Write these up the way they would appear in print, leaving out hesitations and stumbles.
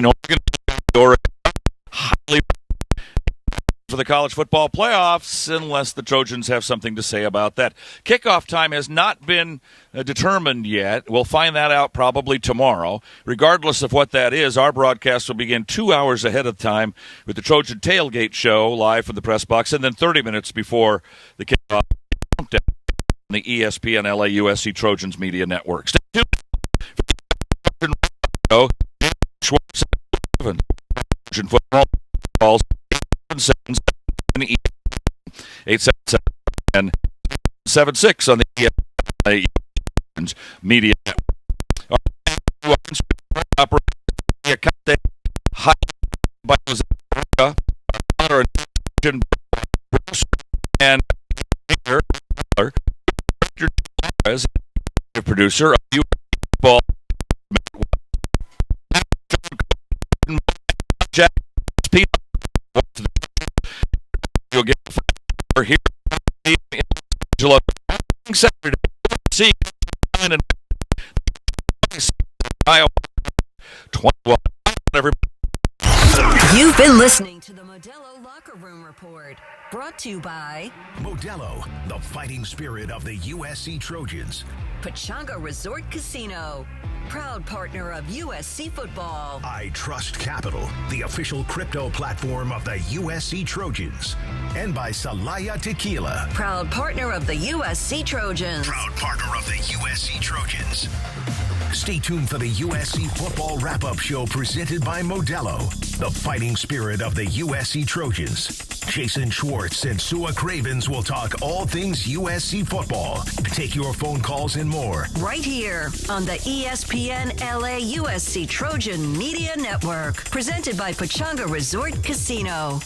Oregon, highly for the college football playoffs, unless the Trojans have something to say about that. Kickoff time has not been determined yet. We'll find that out probably tomorrow. Regardless of what that is, our broadcast will begin 2 hours ahead of time with the Trojan Tailgate Show live from the press box, and then 30 minutes before the kickoff countdown on the ESPN LA USC Trojans Media Network. Stay tuned for Schwartz Trojan football calls 877 on the ESPN Media Network. And producer of football. Jack Pete. You'll get here Saturday. See Iowa 21. Everybody. You've been listening to the Modelo Locker Room Report, brought to you by Modelo, the fighting spirit of the USC Trojans. Pechanga Resort Casino, proud partner of USC football. I Trust Capital, the official crypto platform of the USC Trojans. And by Salaya Tequila, proud partner of the USC Trojans. Proud partner of the USC Trojans. Stay tuned for the USC Football Wrap-Up Show presented by Modelo, the fighting spirit of the USC Trojans. Jason Schwartz and Sua Cravens will talk all things USC football. Take your phone calls and more. Right here on the ESPN LA USC Trojan Media Network. Presented by Pechanga Resort Casino.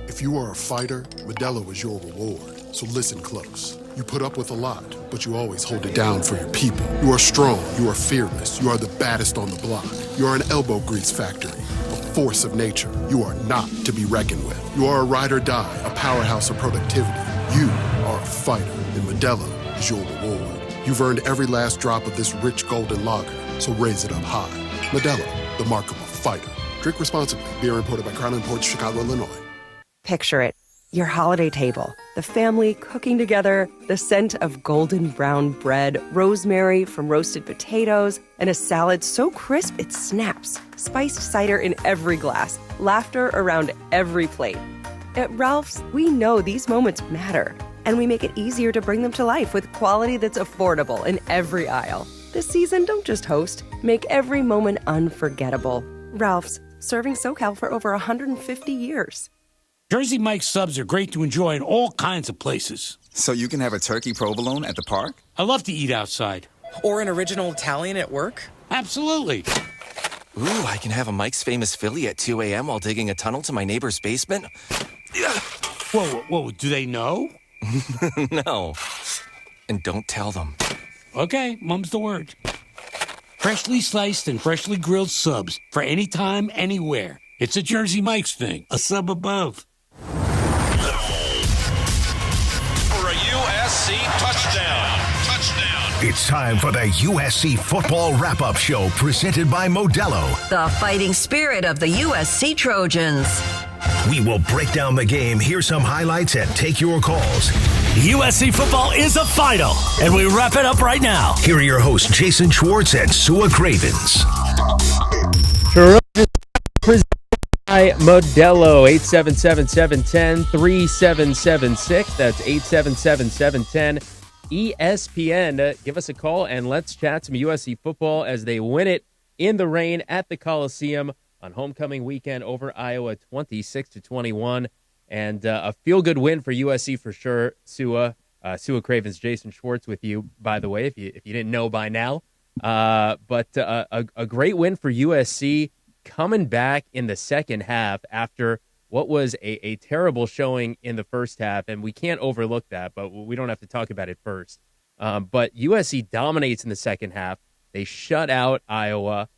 If you are a fighter, Modelo is your reward. So listen close. You put up with a lot, but you always hold it down for your people. You are strong, you are fearless, you are the baddest on the block. You are an elbow grease factory, a force of nature. You are not to be reckoned with. You are a ride or die, a powerhouse of productivity. You are a fighter, and Modelo is your reward. You've earned every last drop of this rich golden lager, so raise it up high. Modelo, the mark of a fighter. Drink responsibly. Beer imported by Crown Imports, Chicago, Illinois. Picture it. Your holiday table, the family cooking together, the scent of golden brown bread, rosemary from roasted potatoes, and a salad so crisp it snaps, spiced cider in every glass, laughter around every plate. At Ralph's, we know these moments matter, and we make it easier to bring them to life with quality that's affordable in every aisle. This season, don't just host, make every moment unforgettable. Ralph's, serving SoCal for over 150 years. Jersey Mike's subs are great to enjoy in all kinds of places. So you can have a turkey provolone at the park? I love to eat outside. Or an original Italian at work? Absolutely. Ooh, I can have a Mike's Famous Philly at 2 a.m. while digging a tunnel to my neighbor's basement? Whoa, do they know? No. And don't tell them. Okay, mum's the word. Freshly sliced and freshly grilled subs for any time, anywhere. It's a Jersey Mike's thing. A sub above. For a USC touchdown. It's time for the USC Football Wrap-Up Show presented by Modelo. The fighting spirit of the USC Trojans. We will break down the game, hear some highlights, and take your calls. USC football is a final, and we wrap it up right now. Here are your hosts, Jason Schwartz and Sua Cravens. By Modelo, 877-710-3776. That's 877-710-ESPN. Give us a call and let's chat some USC football as they win it in the rain at the Coliseum on homecoming weekend over Iowa, 26-21. And a feel-good win for USC for sure. Sua Cravens, Jason Schwartz with you, by the way, if you didn't know by now. But a great win for USC. Coming back in the second half after what was a terrible showing in the first half, and we can't overlook that, but we don't have to talk about it first. But USC dominates in the second half. They shut out Iowa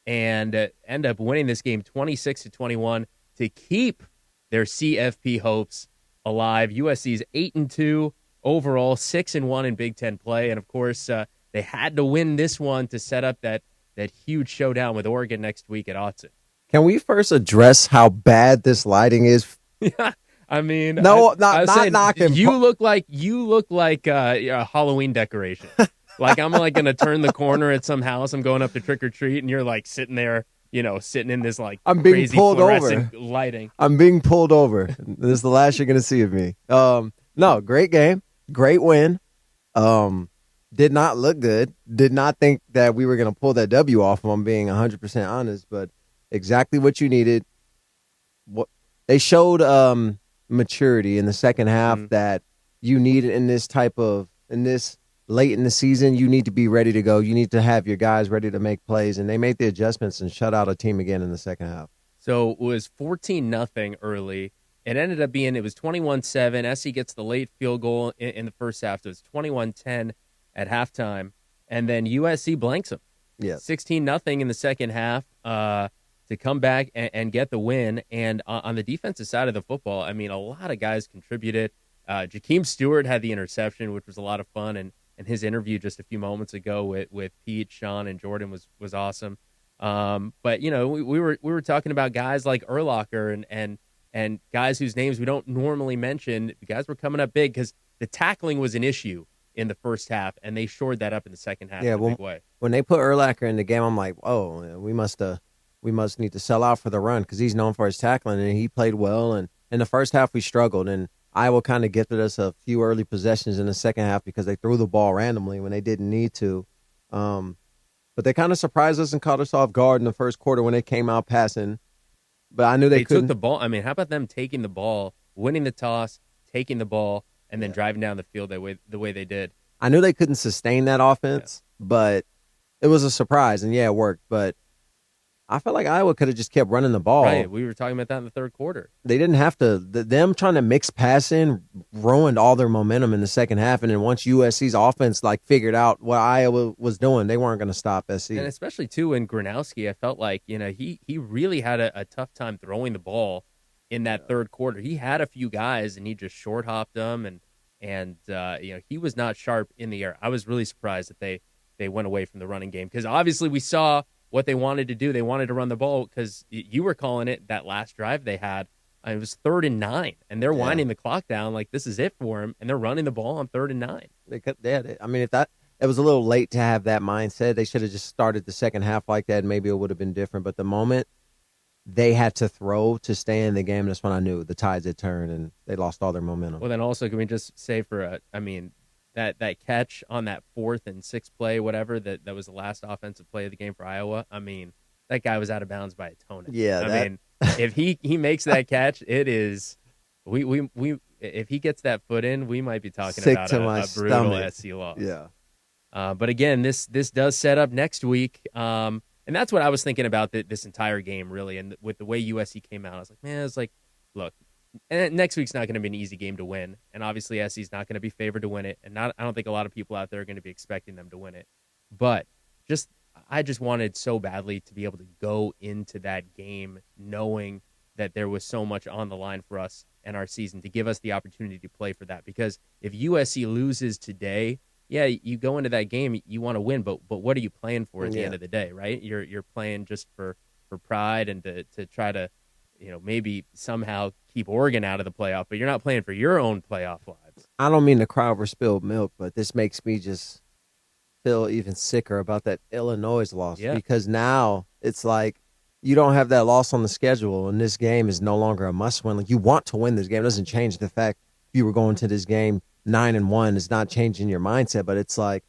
and end up winning this game 26-21 to keep their CFP hopes alive. USC's 8-2 overall, 6-1 in Big Ten play, and of course, they had to win this one to set up that huge showdown with Oregon next week at Autzen. Can we first address how bad this lighting is? Yeah, I mean, not knocking. You look like a Halloween decoration. Like I'm like going to turn the corner at some house. I'm going up to trick or treat, and you're like sitting there, sitting in this like I'm being crazy pulled fluorescent over. lighting. I'm being pulled over. This is the last you're going to see of me. No, great game, great win. Did not look good. Did not think that we were going to pull that W off. If I'm being 100% honest, but exactly what you needed. What they showed maturity in the second half that you need in this late in the season. You need to be ready to go. You need to have your guys ready to make plays, and they made the adjustments and shut out a team again in the second half. So it was 14-0 early. It ended up being, it was 21-7. SC gets the late field goal in the first half. So it's 21-10 at halftime. And then USC blanks them. Yeah. 16-0 in the second half to come back and get the win. And on the defensive side of the football, I mean, a lot of guys contributed. Jakeem Stewart had the interception, which was a lot of fun. And his interview just a few moments ago with Pete, Sean, and Jordan was awesome. But, we were talking about guys like Urlacher and guys whose names we don't normally mention. The guys were coming up big because the tackling was an issue in the first half, and they shored that up in the second half in a big way. When they put Urlacher in the game, I'm like, oh, we must need to sell out for the run because he's known for his tackling, and he played well. And in the first half, we struggled, and Iowa kind of gifted us a few early possessions in the second half because they threw the ball randomly when they didn't need to. But they kind of surprised us and caught us off guard in the first quarter when they came out passing. But I knew they couldn't. Took the ball. I mean, how about them taking the ball, winning the toss, taking the ball, and then driving down the field the way they did? I knew they couldn't sustain that offense, but it was a surprise, and it worked. But I felt like Iowa could have just kept running the ball. Right, we were talking about that in the third quarter. They didn't have to. Them trying to mix passing ruined all their momentum in the second half, and then once USC's offense figured out what Iowa was doing, they weren't going to stop SC. And especially too in Gronowski, I felt like he really had a tough time throwing the ball in that third quarter. He had a few guys, and he just short hopped them, and he was not sharp in the air. I was really surprised that they went away from the running game because obviously we saw what they wanted to do. They wanted to run the ball because you were calling it that last drive they had. It was 3rd and 9, and they're winding the clock down like this is it for them, and they're running the ball on 3rd and 9. I mean, if it was a little late to have that mindset, they should have just started the second half like that. Maybe it would have been different. But the moment they had to throw to stay in the game, that's when I knew the tides had turned and they lost all their momentum. Well, then also, can we just say that catch on that 4th and 6th play, whatever, that was the last offensive play of the game for Iowa. I mean, that guy was out of bounds by a toenail. Yeah, I mean, if he makes that catch, it is we if he gets that foot in, we might be talking about a brutal SC loss. Yeah. But again, this does set up next week, and that's what I was thinking about this entire game, really. And with the way USC came out, I was like, man, it's like, look. And next week's not going to be an easy game to win, and obviously SC's not going to be favored to win it, and I don't think a lot of people out there are going to be expecting them to win it. But I just wanted so badly to be able to go into that game knowing that there was so much on the line for us and our season to give us the opportunity to play for that. Because if USC loses today, you go into that game, you want to win, but what are you playing for at the end of the day, right? You're playing just for pride and to try to maybe somehow keep Oregon out of the playoff, but you're not playing for your own playoff lives. I don't mean to cry over spilled milk, but this makes me just feel even sicker about that Illinois loss because now it's like you don't have that loss on the schedule, and this game is no longer a must-win. Like, you want to win this game. It doesn't change the fact you were going to this game 9-1. It's not changing your mindset, but it's like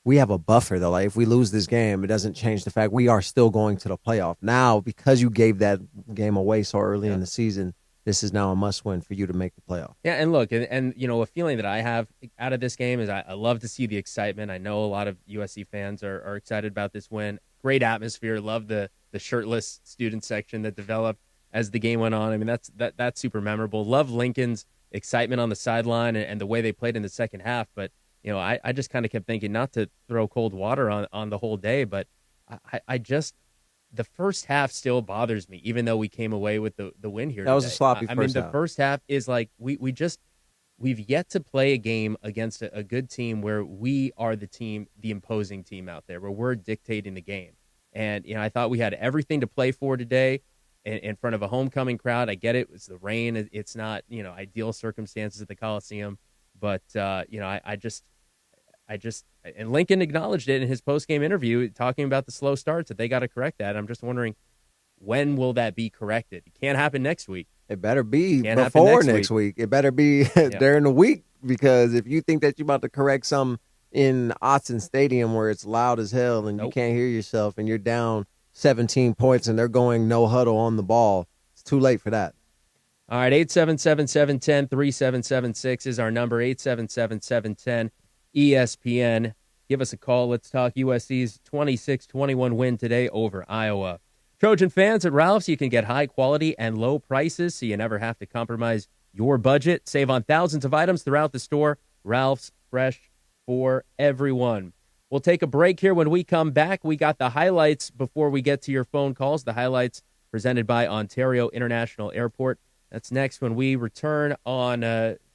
we have a buffer, though. Like, if we lose this game, it doesn't change the fact we are still going to the playoff. Now, because you gave that game away so early in the season, this is now a must-win for you to make the playoff. Yeah, and look, and a feeling that I have out of this game is I love to see the excitement. I know a lot of USC fans are excited about this win. Great atmosphere. Love the shirtless student section that developed as the game went on. I mean, that's super memorable. Love Lincoln's excitement on the sideline and the way they played in the second half. But, I just kind of kept thinking, not to throw cold water on the whole day, but I just – the first half still bothers me, even though we came away with the win here. That was a sloppy first half. I mean, the first half is like we just we've yet to play a game against a good team where we are the imposing team out there, where we're dictating the game. And, I thought we had everything to play for today in front of a homecoming crowd. I get it. It's the rain. It's not, ideal circumstances at the Coliseum. But, I just, and Lincoln acknowledged it in his post-game interview, talking about the slow starts, that they got to correct that. I'm just wondering, when will that be corrected? It can't happen next week. It better be before next week. It better be during the week, because if you think that you're about to correct some in Autzen Stadium where it's loud as hell and you can't hear yourself and you're down 17 points and they're going no huddle on the ball, it's too late for that. All right, 877-710-3776 is our number, 877-710-ESPN. Give us a call. Let's talk USC's 26-21 win today over Iowa. Trojan fans, at Ralph's, you can get high quality and low prices, so you never have to compromise your budget. Save on thousands of items throughout the store. Ralph's, fresh for everyone. We'll take a break here. When we come back, we got the highlights before we get to your phone calls. The highlights presented by Ontario International Airport. That's next when we return on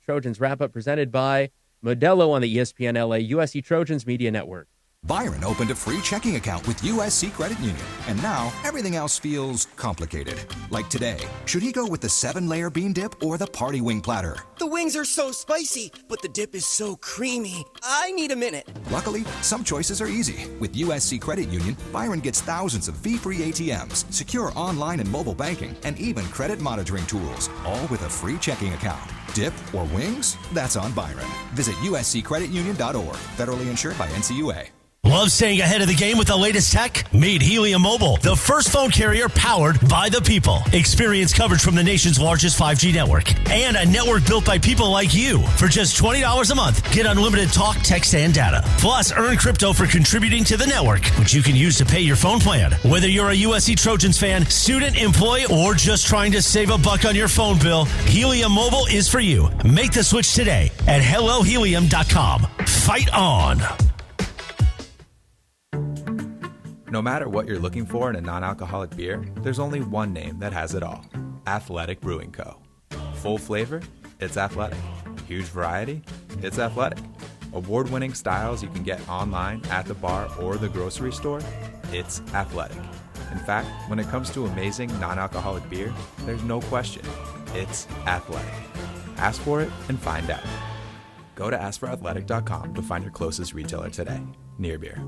Trojans Wrap-Up presented by Modelo on the ESPN LA USC Trojans Media Network. Byron opened a free checking account with USC Credit Union, and now everything else feels complicated. Like today, should he go with the 7-layer bean dip or the party wing platter? The wings are so spicy, but the dip is so creamy. I need a minute. Luckily, some choices are easy. With USC Credit Union, Byron gets thousands of fee-free ATMs, secure online and mobile banking, and even credit monitoring tools, all with a free checking account. Dip or wings? That's on Byron. Visit usccreditunion.org. Federally insured by NCUA. Love staying ahead of the game with the latest tech? Meet Helium Mobile, the first phone carrier powered by the people. Experience coverage from the nation's largest 5G network and a network built by people like you. For just $20 a month, get unlimited talk, text, and data. Plus, earn crypto for contributing to the network, which you can use to pay your phone plan. Whether you're a USC Trojans fan, student, employee, or just trying to save a buck on your phone bill, Helium Mobile is for you. Make the switch today at hellohelium.com. Fight on. No matter what you're looking for in a non-alcoholic beer, there's only one name that has it all. Athletic Brewing Co. Full flavor? It's athletic. Huge variety? It's athletic. Award-winning styles you can get online, at the bar, or the grocery store? It's athletic. In fact, when it comes to amazing non-alcoholic beer, there's no question. It's athletic. Ask for it and find out. Go to askforathletic.com to find your closest retailer today. Near Beer.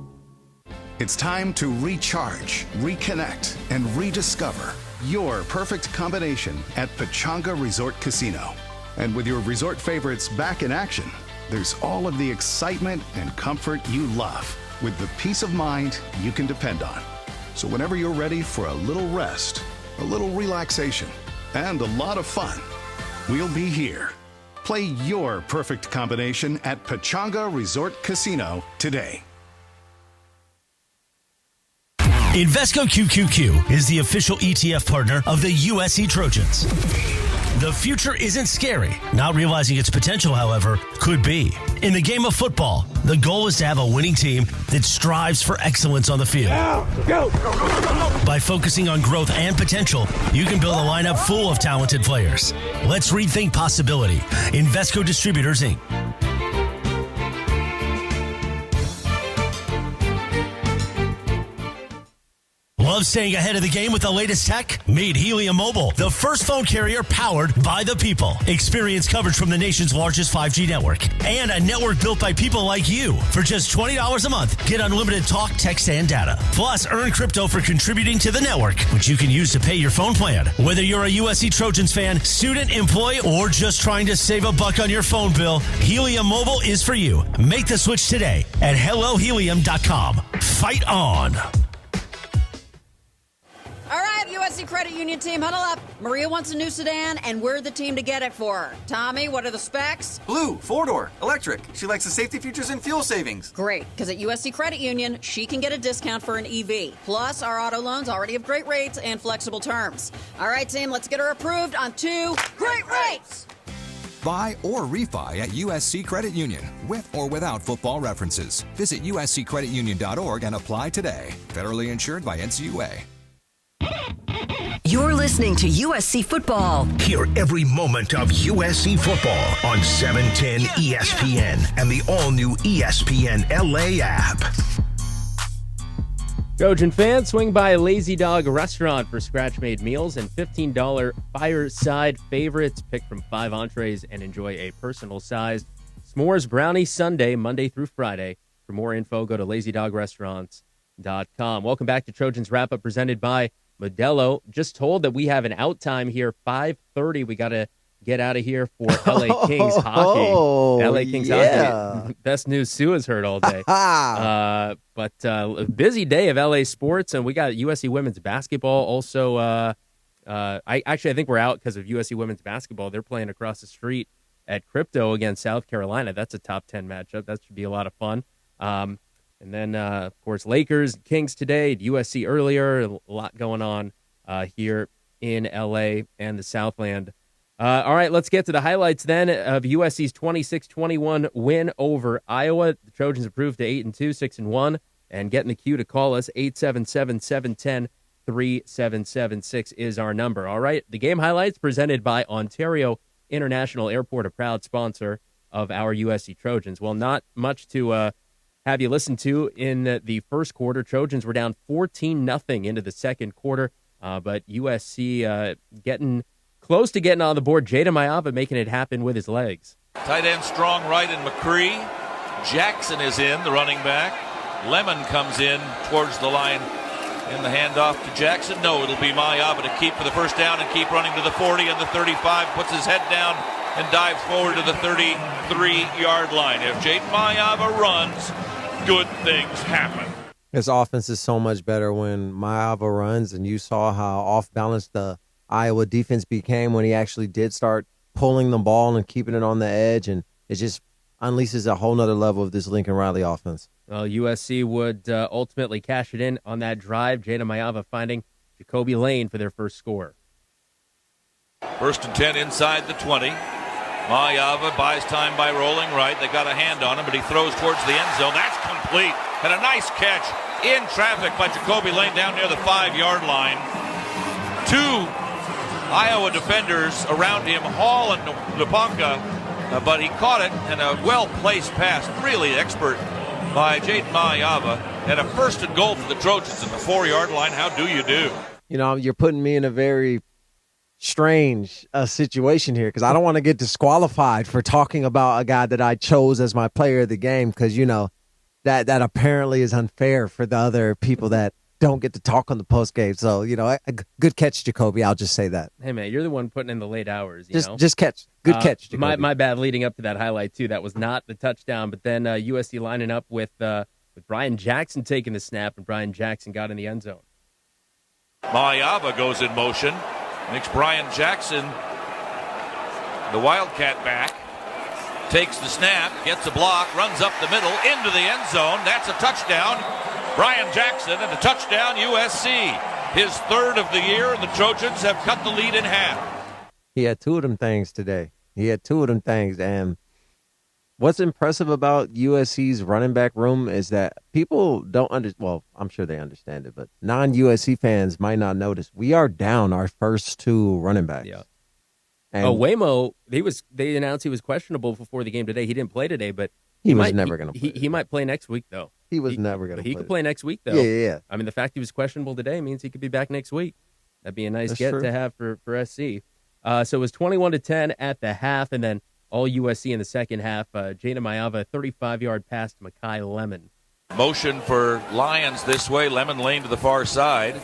It's time to recharge, reconnect, and rediscover your perfect combination at Pechanga Resort Casino. And with your resort favorites back in action, there's all of the excitement and comfort you love with the peace of mind you can depend on. So whenever you're ready for a little rest, a little relaxation, and a lot of fun, we'll be here. Play your perfect combination at Pechanga Resort Casino today. Invesco QQQ is the official ETF partner of the USC Trojans. The future isn't scary. Not realizing its potential, however, could be. In the game of football, the goal is to have a winning team that strives for excellence on the field. Go. By focusing on growth and potential, you can build a lineup full of talented players. Let's rethink possibility. Invesco Distributors, Inc. Love staying ahead of the game with the latest tech? Meet Helium Mobile, the first phone carrier powered by the people. Experience coverage from the nation's largest 5G network and a network built by people like you. For just $20 a month, get unlimited talk, text, and data. Plus, earn crypto for contributing to the network, which you can use to pay your phone plan. Whether you're a USC Trojans fan, student, employee, or just trying to save a buck on your phone bill, Helium Mobile is for you. Make the switch today at hellohelium.com. Fight on. All right, USC Credit Union team, huddle up. Maria wants a new sedan, and we're the team to get it for her. Tommy, what are the specs? Blue, 4-door, electric. She likes the safety features and fuel savings. Great, because at USC Credit Union, she can get a discount for an EV. Plus, our auto loans already have great rates and flexible terms. All right, team, let's get her approved on 2 great rates. Buy or refi at USC Credit Union, with or without football references. Visit usccreditunion.org and apply today. Federally insured by NCUA. You're listening to USC Football. Hear every moment of USC football on 710 ESPN and the all-new ESPN LA app. Trojan fans, swing by Lazy Dog Restaurant for scratch-made meals and $15 fireside favorites. Pick from 5 entrees and enjoy a personal-sized s'mores brownie sundae Monday through Friday. For more info, go to lazydogrestaurants.com. Welcome back to Trojans Wrap-Up presented by Modelo. Just told that we have an out time here, 5:30. We got to get out of here for LA Kings hockey. LA Kings hockey. Best news Sue has heard all day. But a busy day of LA sports, and we got USC women's basketball. Also, I think we're out because of USC women's basketball. They're playing across the street at Crypto against South Carolina. That's a top 10 matchup. That should be a lot of fun. And then, of course, Lakers, Kings today, USC earlier. A lot going on here in L.A. and the Southland. All right, let's get to the highlights then of USC's 26-21 win over Iowa. The Trojans improved to 8-2, 6-1, and get in the queue to call us. 877-710-3776 is our number. All right, the game highlights presented by Ontario International Airport, a proud sponsor of our USC Trojans. Well, not much to have you listen to in the first quarter. Trojans were down 14-0 into the second quarter, but USC getting close to getting on the board. Jada Mayava making it happen with his legs. Tight end strong right in McCree. Jackson is in, the running back. Lemon comes in towards the line in the handoff to Jackson. No, it'll be Mayava to keep for the first down and keep running to the 40 and the 35, puts his head down and dives forward to the 33-yard line. If Jaden Mayava runs, good things happen. His offense is so much better when Mayava runs, and you saw how off-balance the Iowa defense became when he actually did start pulling the ball and keeping it on the edge, and it just unleashes a whole nother level of this Lincoln Riley offense. Well, USC would ultimately cash it in on that drive. Jada Mayava finding Jacoby Lane for their first score. 1st and 10 inside the 20. Mayava buys time by rolling right. They got a hand on him, but he throws towards the end zone. That's complete. And a nice catch in traffic by Jacoby Lane down near the 5-yard line. 2 Iowa defenders around him, Hall and Naponka, but he caught it, and a well-placed pass, really expert by Jaden Mayava, and a 1st and goal for the Trojans at the 4-yard line. How do you do? You know, you're putting me in a very strange situation here because I don't want to get disqualified for talking about a guy that I chose as my player of the game because, you know, that apparently is unfair for the other people that don't get to talk on the post game. So, you know, a good catch, Jacoby. I'll just say that. Hey, man, you're the one putting in the late hours. Just catch. Good catch, Jacoby. My bad leading up to that highlight, too. That was not the touchdown. But then USC lining up with Brian Jackson taking the snap, and Brian Jackson got in the end zone. Mayava goes in motion, makes Brian Jackson the Wildcat back, takes the snap, gets a block, runs up the middle, into the end zone. That's a touchdown. Brian Jackson and a touchdown USC. His 3rd of the year, and the Trojans have cut the lead in half. He had 2 of them things today. And what's impressive about USC's running back room is that people don't well, I'm sure they understand it, but non-USC fans might not notice. We are down our first 2 running backs. Yeah. And Waymo, they announced he was questionable before the game today. He didn't play today, but he was never going to play. He might play next week, though. He was never going to play. He could play next week, though. Yeah. I mean, the fact he was questionable today means he could be back next week. That'd be a nice get to have for SC. So it was 21-10 at the half, and then all USC in the second half. Jada Mayava, 35-yard pass to Mekhi Lemon. Motion for Lions this way. Lemon lane to the far side.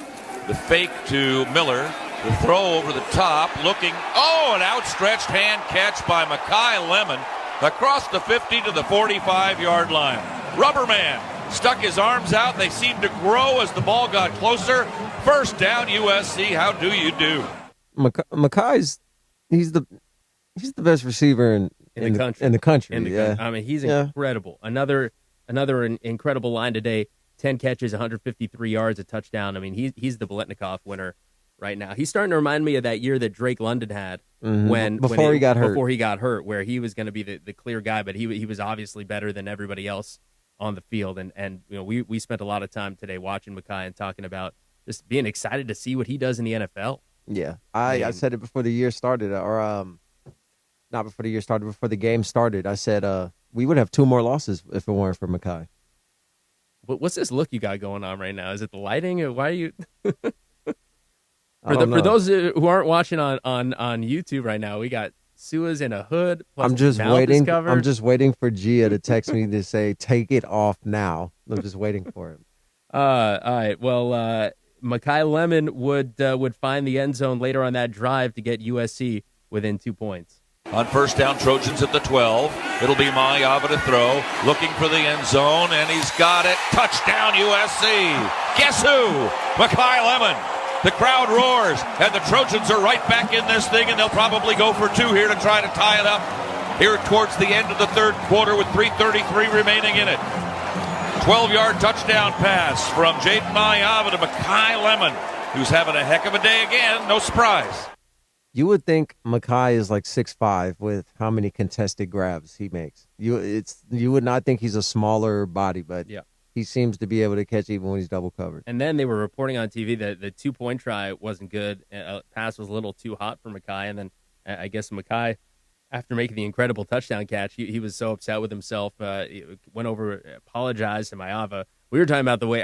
The fake to Miller. The throw over the top. Looking. Oh, an outstretched hand catch by Mekhi Lemon across the 50 to the 45-yard line. Rubberman stuck his arms out. They seemed to grow as the ball got closer. First down, USC. How do you do? Mekhi's he's the best receiver in the country. I mean, he's incredible. Another incredible line today. 10 catches, 153 yards, a touchdown. I mean, he's the Biletnikoff winner right now. He's starting to remind me of that year that Drake London had before he got hurt, where he was going to be the clear guy, but he was obviously better than everybody else on the field. And you know, we spent a lot of time today watching Mekhi and talking about just being excited to see what he does in the NFL. Yeah, I said it before the year started, or not before the year started, before the game started. I said we would have 2 more losses if it weren't for Mekhi. What's this look you got going on right now? Is it the lighting? Or why are you? For those who aren't watching on YouTube right now, we got Sua's in a hood. Plus I'm just his mouth waiting. is covered. I'm just waiting for Gia to text me to say, "Take it off now." I'm just waiting for it. All right. Well, Mekhi Lemon would find the end zone later on that drive to get USC within 2 points. On first down, Trojans at the 12. It'll be Mayava to throw, looking for the end zone, and he's got it. Touchdown, USC. Guess who? Mekhi Lemon. The crowd roars, and the Trojans are right back in this thing, and they'll probably go for 2 here to try to tie it up here towards the end of the third quarter with 3:33 remaining in it. 12-yard touchdown pass from Jaden Mayava to Mekhi Lemon, who's having a heck of a day again. No surprise. You would think Mekhi is like 6'5" with how many contested grabs he makes. You would not think he's a smaller body, but he seems to be able to catch even when he's double covered. And then they were reporting on TV that the 2-point try wasn't good. Pass was a little too hot for Mekhi, and then I guess Mekhi, after making the incredible touchdown catch, he was so upset with himself. He went over, apologized to Mayava. We were talking about the way,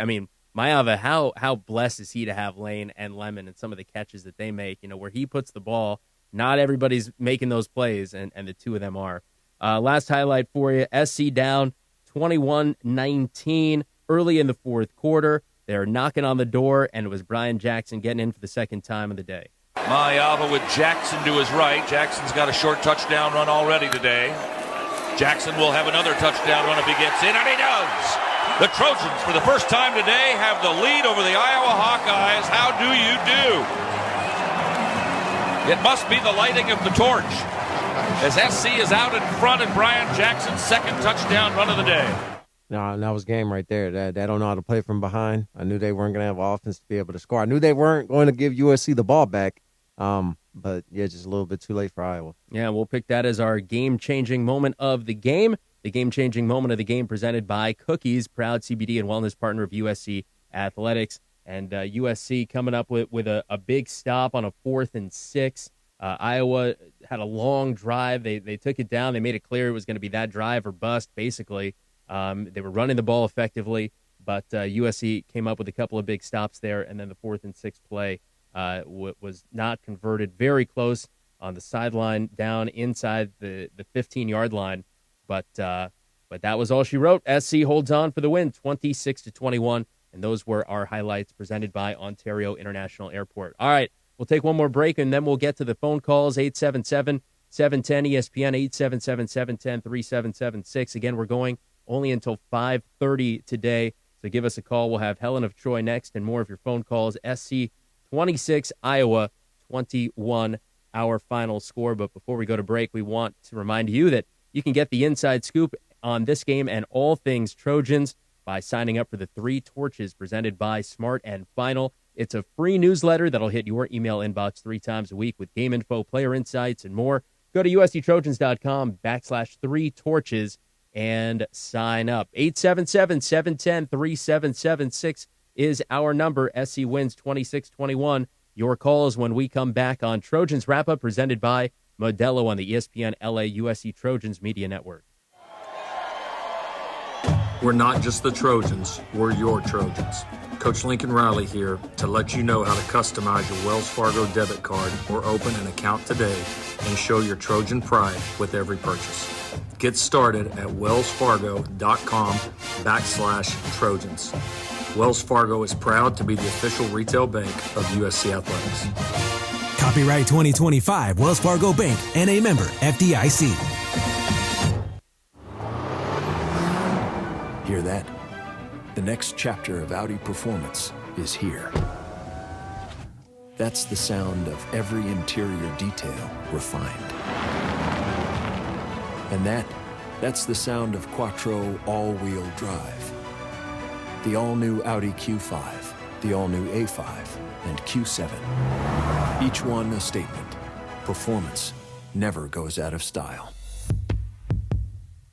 Mayava, how blessed is he to have Lane and Lemon and some of the catches that they make, where he puts the ball. Not everybody's making those plays, and the 2 of them are. Last highlight for you, SC down 21-19 early in the fourth quarter. They're knocking on the door, and it was Brian Jackson getting in for the second time of the day. Mayava with Jackson to his right. Jackson's got a short touchdown run already today. Jackson will have another touchdown run if he gets in, and he does. The Trojans, for the first time today, have the lead over the Iowa Hawkeyes. How do you do? It must be the lighting of the torch, as SC is out in front and Brian Jackson's second touchdown run of the day. No, that was game right there. They don't know how to play from behind. I knew they weren't going to have offense to be able to score. I knew they weren't going to give USC the ball back. But, just a little bit too late for Iowa. Yeah, we'll pick that as our game-changing moment of the game. The game-changing moment of the game presented by Cookies, proud CBD and wellness partner of USC Athletics. And USC coming up with a big stop on a 4th and 6. Iowa had a long drive. They took it down. They made it clear it was going to be that drive or bust, basically. They were running the ball effectively, but USC came up with a couple of big stops there, and then the 4th and 6 play was not converted. Very close on the sideline, down inside the 15-yard line. But that was all she wrote. SC holds on for the win, 26-21, and those were our highlights presented by Ontario International Airport. All right, we'll take one more break, and then we'll get to the phone calls, 877-710-ESPN, 877-710-3776. Again, we're going only until 5:30 today, so give us a call. We'll have Helen of Troy next and more of your phone calls. SC 26, Iowa 21, our final score. But before we go to break, we want to remind you that you can get the inside scoop on this game and all things Trojans by signing up for the 3 Torches presented by Smart and Final. It's a free newsletter that'll hit your email inbox 3 times a week with game info, player insights, and more. Go to usctrojans.com/3 Torches and sign up. 877-710-3776 is our number. SC wins 26-21. Your calls when we come back on Trojans Wrap-Up presented by Modelo on the ESPN LA USC Trojans Media Network. We're not just the Trojans, we're your Trojans. Coach Lincoln Riley here to let you know how to customize your Wells Fargo debit card or open an account today and show your Trojan pride with every purchase. Get started at wellsfargo.com/Trojans. Wells Fargo is proud to be the official retail bank of USC Athletics. Copyright 2025 Wells Fargo Bank, N.A. member, FDIC. Hear that? The next chapter of Audi performance is here. That's the sound of every interior detail refined. And that's the sound of Quattro all-wheel drive. The all-new Audi Q5, the all-new A5, and Q7. Each one a statement. Performance never goes out of style.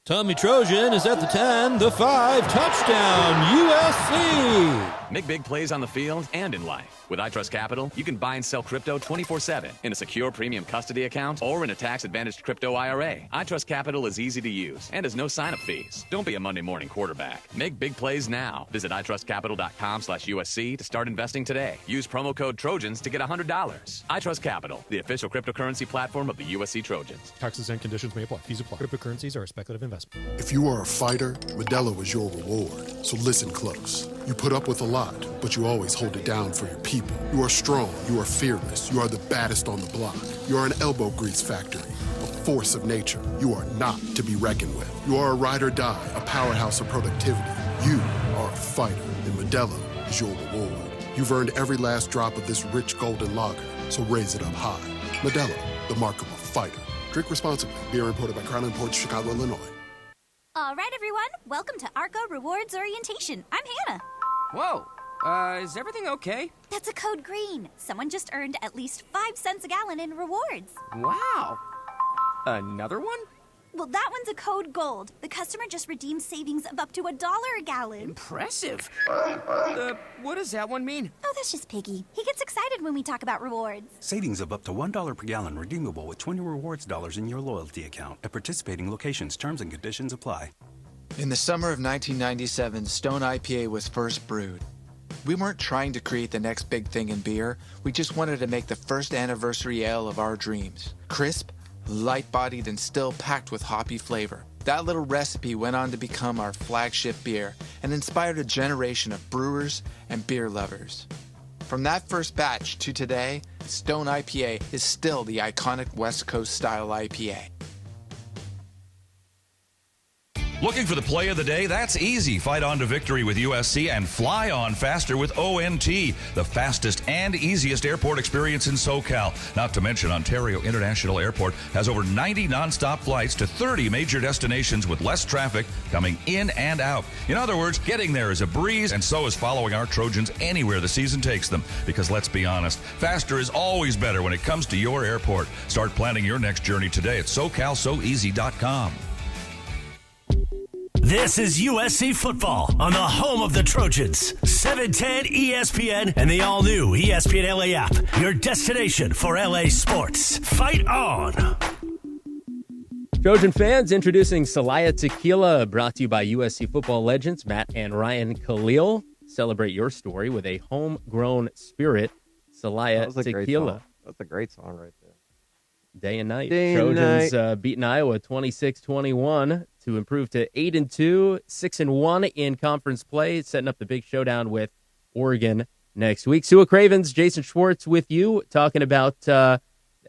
Tommy Trojan is at the 10, the 5, touchdown, USC! Make big plays on the field and in life. With iTrust Capital, you can buy and sell crypto 24/7 in a secure premium custody account or in a tax-advantaged crypto IRA. iTrust Capital is easy to use and has no sign-up fees. Don't be a Monday morning quarterback. Make big plays now. Visit itrustcapital.com/USC to start investing today. Use promo code Trojans to get $100. iTrust Capital, the official cryptocurrency platform of the USC Trojans. Taxes and conditions may apply. Fees apply. Cryptocurrencies are a speculative investment. If you are a fighter, Modelo is your reward. So listen close. You put up with a lot, but you always hold it down for your people. You are strong, you are fearless, you are the baddest on the block. You are an elbow grease factory, a force of nature. You are not to be reckoned with. You are a ride or die, a powerhouse of productivity. You are a fighter, and Modelo is your reward. You've earned every last drop of this rich golden lager, so raise it up high. Modelo, the mark of a fighter. Drink responsibly. Beer imported by Crown Imports, Chicago, Illinois. All right, everyone. Welcome to Arco Rewards Orientation. I'm Hannah. Whoa. Is everything okay? That's a code green. Someone just earned at least 5 cents a gallon in rewards. Wow. Another one? Well, that one's a code gold. The customer just redeemed savings of up to $1 a gallon. Impressive. What does that one mean? Oh, that's just Piggy. He gets excited when we talk about rewards. Savings of up to $1 per gallon redeemable with 20 rewards dollars in your loyalty account at participating locations. Terms and conditions apply. In the summer of 1997, Stone IPA was first brewed. We weren't trying to create the next big thing in beer. We just wanted to make the first anniversary ale of our dreams. Crisp, light-bodied, and still packed with hoppy flavor. That little recipe went on to become our flagship beer and inspired a generation of brewers and beer lovers. From that first batch to today, Stone IPA is still the iconic West Coast style IPA. Looking for the play of the day? That's easy. Fight on to victory with USC and fly on faster with ONT, the fastest and easiest airport experience in SoCal. Not to mention, Ontario International Airport has over 90 nonstop flights to 30 major destinations with less traffic coming in and out. In other words, getting there is a breeze, and so is following our Trojans anywhere the season takes them. Because let's be honest, faster is always better when it comes to your airport. Start planning your next journey today at SoCalSoEasy.com. This is USC football on the home of the Trojans. 710 ESPN and the all-new ESPN LA app. Your destination for LA sports. Fight on! Trojan fans, introducing Celaya Tequila, brought to you by USC football legends Matt and Ryan Khalil. Celebrate your story with a homegrown spirit, Celaya Tequila. That's a great song right there. Day and night. Trojans beating Iowa 26-21 to improve to 8-2, 6-1 in conference play, setting up the big showdown with Oregon next week. Sua Cravens, Jason Schwartz with you, talking about the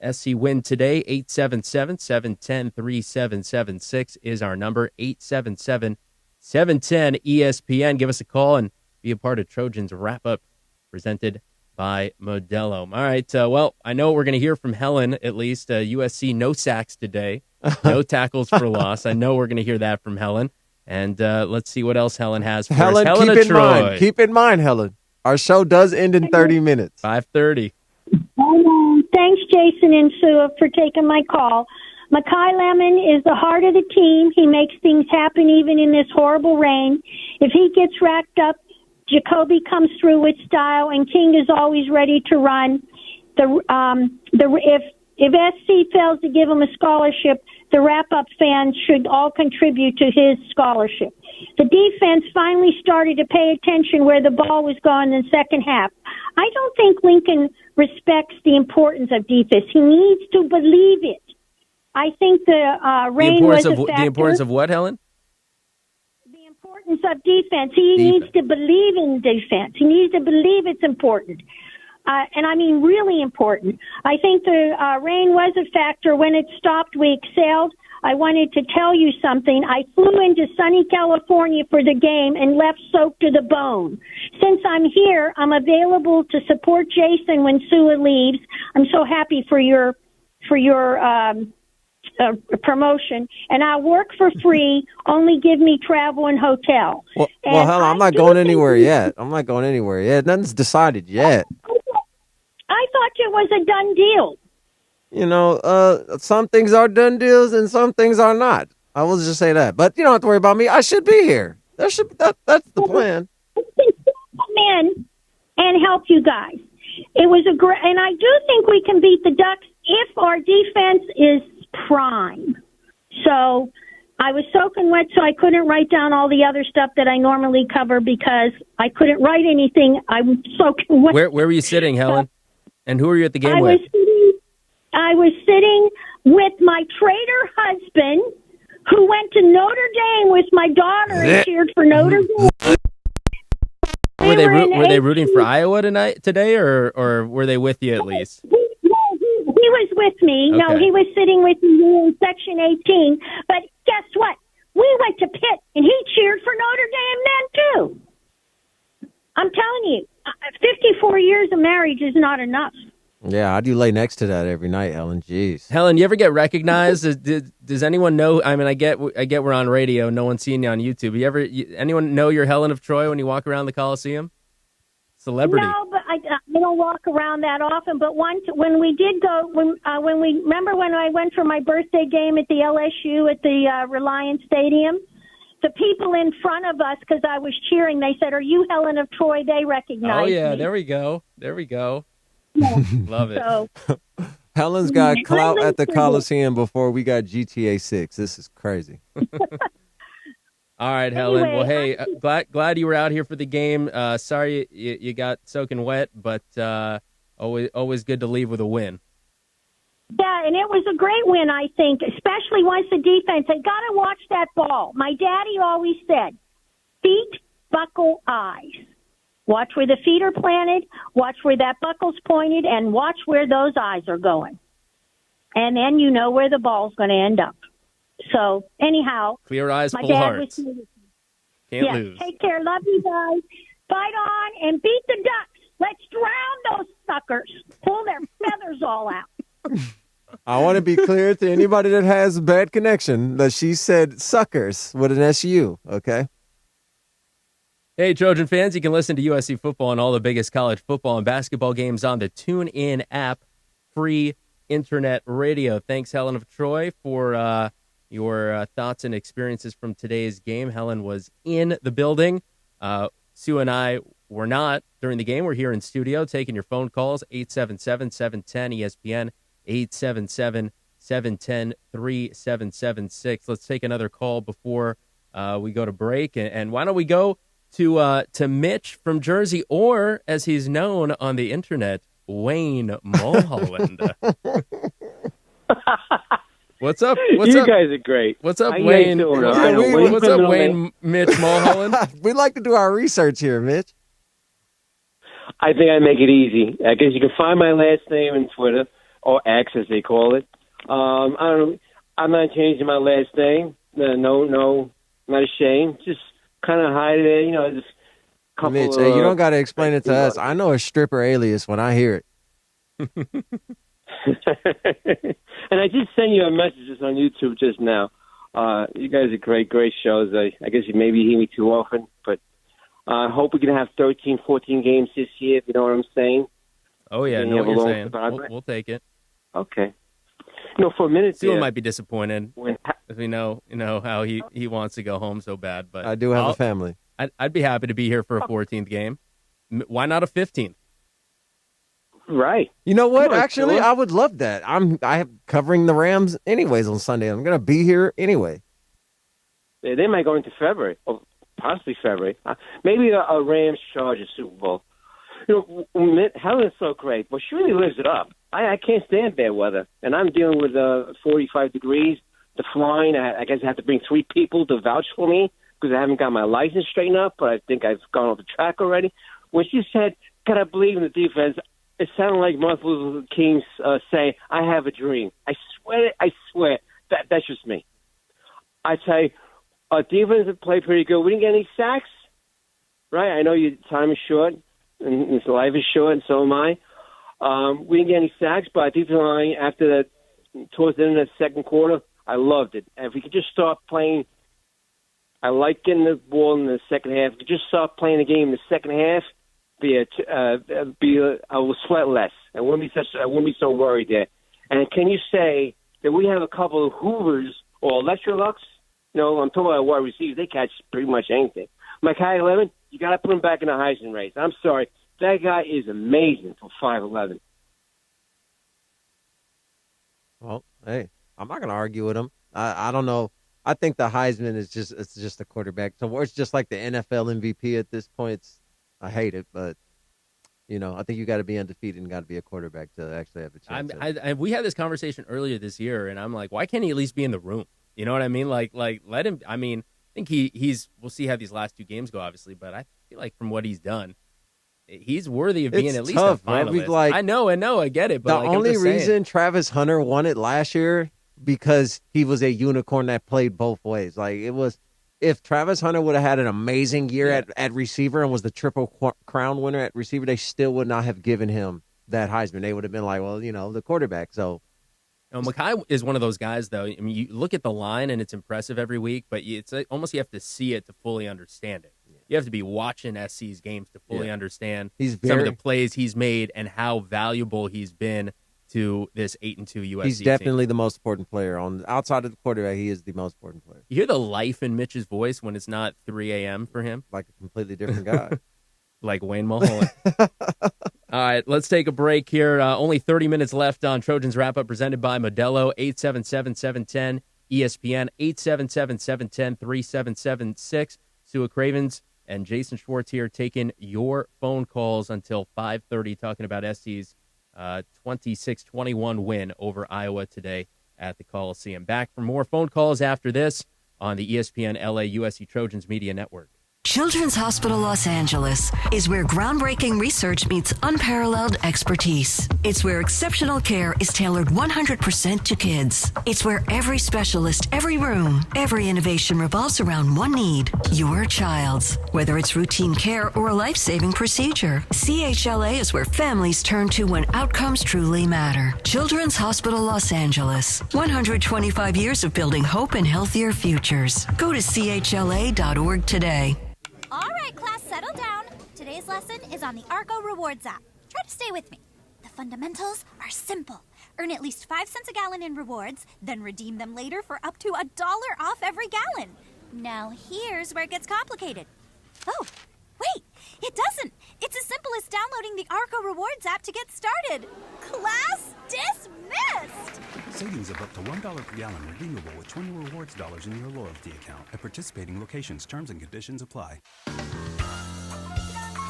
SC win today. 877-710-3776 is our number. 877-710-ESPN. Give us a call and be a part of Trojans wrap-up presented by Modelo. All right, well, I know we're going to hear from Helen, at least. USC, no sacks today. No tackles for loss. I know we're going to hear that from Helen. And let's see what else Helen has for us. Helen, keep in mind, Helen, our show does end in 30 minutes. 5:30. Thanks, Jason and Sue, for taking my call. Makai Lemon is the heart of the team. He makes things happen even in this horrible rain. If he gets racked up, Jacoby comes through with style, and King is always ready to run. If SC fails to give him a scholarship, the wrap-up fans should all contribute to his scholarship. The defense finally started to pay attention where the ball was going in the second half. I don't think Lincoln respects the importance of defense. He needs to believe it. I think the rain was a factor. The importance of what, Helen? The importance of defense. He needs to believe in defense. He needs to believe it's important. And I mean really important. I think the rain was a factor. When it stopped, we excelled. I wanted to tell you something. I flew into sunny California for the game and left soaked to the bone. Since I'm here, I'm available to support Jason when Sua leaves. I'm so happy for your promotion, and I work for free. Only give me travel and hotel. Well, hell, I'm not going anywhere yet. Nothing's decided yet. I thought it was a done deal. You know, some things are done deals and some things are not. I will just say that. But you don't have to worry about me. I should be here. That's the plan. Come in and help you guys. It was a great, and I do think we can beat the Ducks if our defense is prime. So I was soaking wet, so I couldn't write down all the other stuff that I normally cover because I couldn't write anything. I'm soaking wet. Where were you sitting, Helen? And who were you at the game with? I was sitting with my traitor husband, who went to Notre Dame with my daughter and cheered for Notre Dame. Were they rooting for Iowa today, or were they with you at least? He was with me. Okay. No, he was sitting with me in Section 18. But guess what? We went to Pitt, and he cheered for Notre Dame then, too. I'm telling you, 54 years of marriage is not enough. Yeah, I do lay next to that every night, Helen. Jeez. Helen, you ever get recognized? Does anyone know? I mean, I get we're on radio. No one's seeing you on YouTube. Anyone know you're Helen of Troy when you walk around the Coliseum? Celebrity. No, but I don't walk around that often. But once when we did go, when I went for my birthday game at the LSU at the Reliance Stadium, the people in front of us, because I was cheering, they said, "Are you Helen of Troy?" They recognized me. Oh yeah, there we go. Yeah. Love it. So, Helen's got clout at the Coliseum before we got GTA 6. This is crazy. All right, Helen. Well, hey, glad you were out here for the game. Sorry you got soaking wet, but always good to leave with a win. Yeah, and it was a great win, I think, especially once the defense. They got to watch that ball. My daddy always said, feet, buckle, eyes. Watch where the feet are planted, watch where that buckle's pointed, and watch where those eyes are going. And then you know where the ball's going to end up. So, anyhow. Clear eyes, my full dad hearts. Was Can't lose. Take care. Love you guys. Fight on and beat the Ducks. Let's drown those suckers. Pull their feathers all out. I want to be clear to anybody that has a bad connection that she said suckers with an SU, okay? Hey, Trojan fans, you can listen to USC football and all the biggest college football and basketball games on the TuneIn app, free internet radio. Thanks, Helen of Troy, for your thoughts and experiences from today's game. Helen was in the building. Sue and I were not during the game. We're here in studio taking your phone calls, 877-710-ESPN, 877-710-3776. Let's take another call before we go to break. And why don't we go to Mitch from Jersey, or as he's known on the internet, Wayne Mulholland. What's up? You guys are great. What's up, How Wayne? You What's up, Wayne? Mitch Mulholland. We like to do our research here, Mitch. I think I make it easy. I guess you can find my last name on Twitter, or X as they call it. I don't know. I'm not changing my last name. No, not ashamed. Just kind of hide it, just a couple Mitch, hey, you don't got to explain it to us. I know a stripper alias when I hear it. And I did send you a message just on YouTube just now. You guys are great shows. I guess you maybe hear me too often, but I hope we can have 13, 14 games this year, if you know what I'm saying. Oh, yeah, I know what you're saying. We'll take it. Okay. For a minute Sue might be disappointed as we know how he wants to go home so bad. But I do have a family. I'd be happy to be here for a 14th game. Why not a 15th? Right. You know what? Actually, I would love that. I'm covering the Rams anyways on Sunday. I'm going to be here anyway. They might go into February, or possibly February. Maybe a Rams-Chargers Super Bowl. Helen's so great, but she really lives it up. I can't stand bad weather, and I'm dealing with 45 degrees, the flying. I guess I have to bring 3 people to vouch for me because I haven't got my license straightened up, but I think I've gone off the track already. When she said, "Can I believe in the defense?" it sounded like Martin Luther King saying, "I have a dream." I swear, that's just me. I say, our defense have played pretty good. We didn't get any sacks, right? I know your time is short, and his life is short, and so am I. We didn't get any sacks, but our defensive line, after that, towards the end of the second quarter, I loved it. And if we could just start playing, I like getting the ball in the second half. If we could just start playing the game in the second half, I will sweat less. I wouldn't be so worried there. And can you say that we have a couple of Hoovers or Electrolux I'm talking about wide receivers. They catch pretty much anything. Mekhi Lemon, you got to put him back in the Heisman race. I'm sorry. That guy is amazing for 5'11". Well, hey, I'm not going to argue with him. I don't know. I think the Heisman is just a quarterback. So it's just like the NFL MVP at this point. I hate it, but I think you got to be undefeated and got to be a quarterback to actually have a chance. We had this conversation earlier this year, and I'm like, why can't he at least be in the room? You know what I mean? Like let him. I mean, I think he's. We'll see how these last two games go, obviously, but I feel like from what he's done, he's worthy of being at least a finalist. I know, I get it. But the only reason Travis Hunter won it last year because he was a unicorn that played both ways. Like it was. If Travis Hunter would have had an amazing year at receiver and was the Triple Crown winner at receiver, they still would not have given him that Heisman. They would have been like, well, the quarterback. So, Mekhi is one of those guys, though. I mean, you look at the line and it's impressive every week, but it's almost you have to see it to fully understand it. You have to be watching SC's games to fully understand some of the plays he's made and how valuable he's been to this 8-2 USC He's definitely the most important player. Outside of the quarterback, he is the most important player. You hear the life in Mitch's voice when it's not 3 a.m. for him? Like a completely different guy. Like Wayne Mulholland. All right, let's take a break here. Only 30 minutes left on Trojans Wrap-Up presented by Modelo, 877-710 ESPN, 877-710-3776. Sua Cravens and Jason Schwartz here taking your phone calls until 5:30, talking about SC's 26-21 win over Iowa today at the Coliseum. Back for more phone calls after this on the ESPN LA USC Trojans Media Network. Children's Hospital Los Angeles is where groundbreaking research meets unparalleled expertise. It's where exceptional care is tailored 100% to kids. It's where every specialist, every room, every innovation revolves around one need, your child's. Whether it's routine care or a life-saving procedure, CHLA is where families turn to when outcomes truly matter. Children's Hospital Los Angeles. 125 years of building hope and healthier futures. Go to chla.org today. All right, class, settle down. Today's lesson is on the Arco Rewards app. Try to stay with me. The fundamentals are simple. Earn at least 5 cents a gallon in rewards, then redeem them later for up to $1 off every gallon. Now here's where it gets complicated. Oh, wait, it doesn't. It's as simple as downloading the Arco Rewards app to get started. Class dismissed! Savings of up to $1 per gallon redeemable with 20 rewards dollars in your loyalty account. At participating locations, terms and conditions apply.